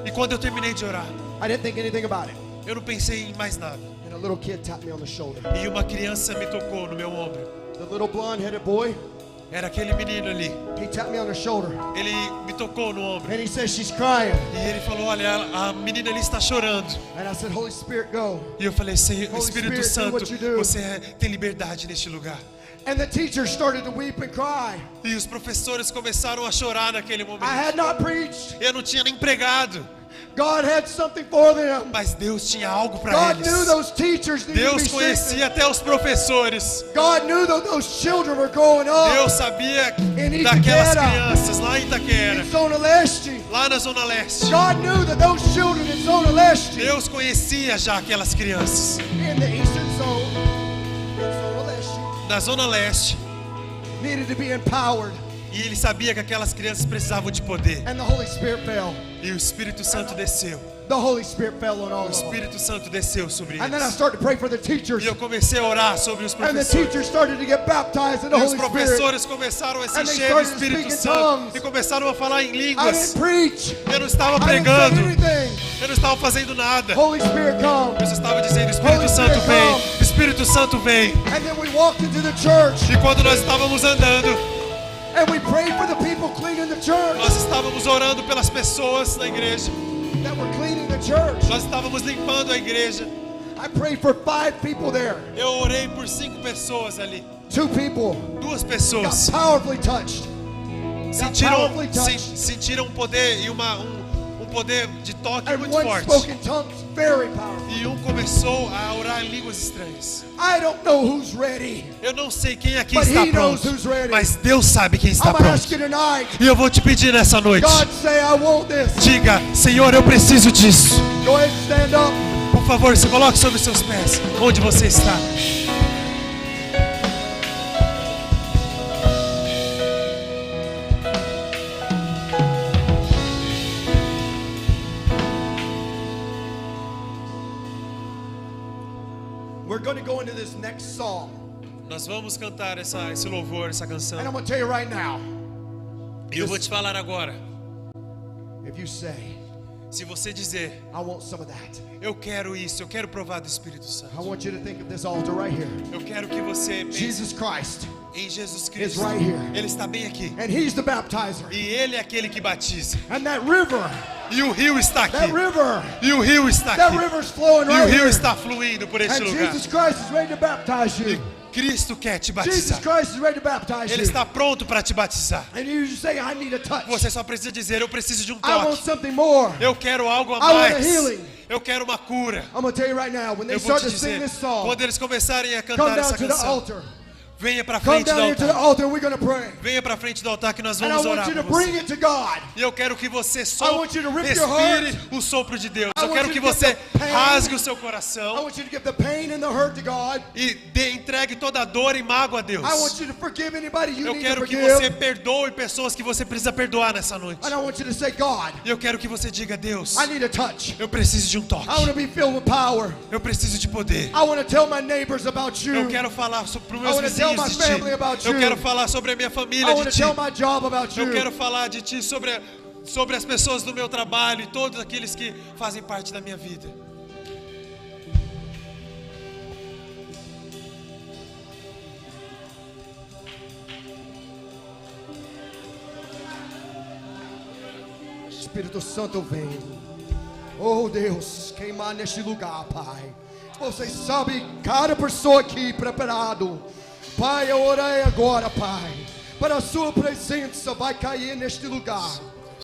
E quando eu terminei de orar, I didn't think anything about it. eu não pensei em mais nada. And a little kid tapped me on the shoulder. E uma criança me tocou no meu ombro. The little blonde-headed boy, Era aquele menino ali. he tapped me on the shoulder. Ele me tocou no ombro. And he says, she's crying. E ele falou, olha, a menina ali está chorando. And I said, Holy Spirit, go. E eu falei, Senhor, Holy Espírito Spirit, do Santo, what you do. você tem liberdade neste lugar. And the teachers started to weep and cry. E os professores começaram a chorar naquele I momento. had not preached. Eu não tinha nem pregado, God had something for them. mas Deus tinha algo para God knew eles. those teachers needed to be Deus strengthened. conhecia até os professores. God knew that those children were growing up Deus sabia in daquelas Itaquera, crianças lá em Itaquera, in Zona Leste. lá na Zona Leste. God knew that those children in Zona Leste, Deus conhecia já aquelas crianças. in the Eastern Zone, in Zona Leste, Na Zona Leste. needed to be empowered. E ele sabia que aquelas crianças precisavam de poder. And the Holy Spirit fell. E o Espírito Santo desceu. The Holy Spirit fell on all O of them. Espírito Santo desceu sobre And then I eles. started to pray for the teachers. E eu comecei a orar sobre os And the professores. teachers started to get baptized in the E os Holy Spirit. professores começaram a se And they encher do started to speak Espírito in Santo. tongues. E começaram a falar em I línguas. didn't preach. Eu não estava I didn't say pregando. anything. Eu não estava fazendo nada. Holy Spirit, come. Eu só estava dizendo, Espírito Holy Santo Spirit, vem. come. Espírito Santo vem. And then we walked into the church. E quando nós estávamos andando, And we prayed for the people cleaning the church. Nós estávamos orando pelas pessoas na igreja. That were cleaning the church. Nós estávamos limpando a igreja. I prayed for 5 people there. Eu orei por 5 pessoas ali. 2 people 2 got pessoas powerfully touched. sentiram um poder e um poder de toque And muito one forte. spoke in tongues very powerful. E começou a orar em línguas estranhas. I don't know who's ready. Eu não sei quem aqui But está he knows pronto, who's ready. mas Deus sabe quem está I'm gonna ask pronto. you tonight. E eu vou te pedir nessa noite. God say I want this. Diga, Senhor, eu preciso disso. Go ahead and stand up. Por favor, se coloque sobre os seus pés, onde você está. We're going to go into this next song. Nós vamos cantar esse louvor, essa canção. And I'm going to tell you right now. E eu vou te falar agora. If you say, Se você dizer, I want some of that. eu quero isso, eu quero provar do Espírito Santo. I want you to think of this altar right here. Eu quero que você pense Jesus Christ em Jesus is Cristo. right here. Ele está bem aqui. And he's the baptizer. E Ele é aquele que batiza. And that river, E o rio está aqui. that river, E o rio está that aqui. river's flowing E o right rio here. está fluindo por este And lugar. Jesus Christ is ready to baptize you. Cristo quer te Jesus batizar. Christ is ready to baptize Ele you. está pronto para te batizar. And you just say, I need a touch. Você só precisa dizer, eu preciso de um I want toque. something more. Eu quero algo a I want a mais. healing. Eu quero uma cura. I'm going to tell you right now, when they Eu vou start te to sing dizer, this song, quando eles começarem a come cantar down essa to the canção, altar. venha para Come frente do down here to the altar. altar and we're going to pray. Venha para frente do altar que nós And I vamos want orar you to por bring você. it to God. E eu quero que você I want you to rip your respire o sopro de Deus. I Eu want quero you que to give você the pain. rasgue o seu I coração want you to give the pain and the hurt to God. e entregue toda a dor e mágoa a Deus. I want you to forgive anybody you Eu need to quero que forgive. você perdoe pessoas que você precisa perdoar nessa noite. And I want you to say, God, E eu quero que você diga, Deus, I need a touch. eu preciso de um toque. I want to be filled with power. Eu preciso de poder. I want to tell my neighbors about you. Eu quero falar para os meus I wanna tell vizinhos my de family about ti. Eu you. quero falar sobre a minha I família want de to ti. tell my job about Eu you. quero falar de ti sobre as pessoas do meu trabalho e todos aqueles que fazem parte da minha vida. Espírito Santo vem. Oh Deus, queimar neste lugar, Pai. Você sabe cada pessoa aqui preparado. Pai, eu orei agora, Pai, para a sua presença vai cair neste lugar.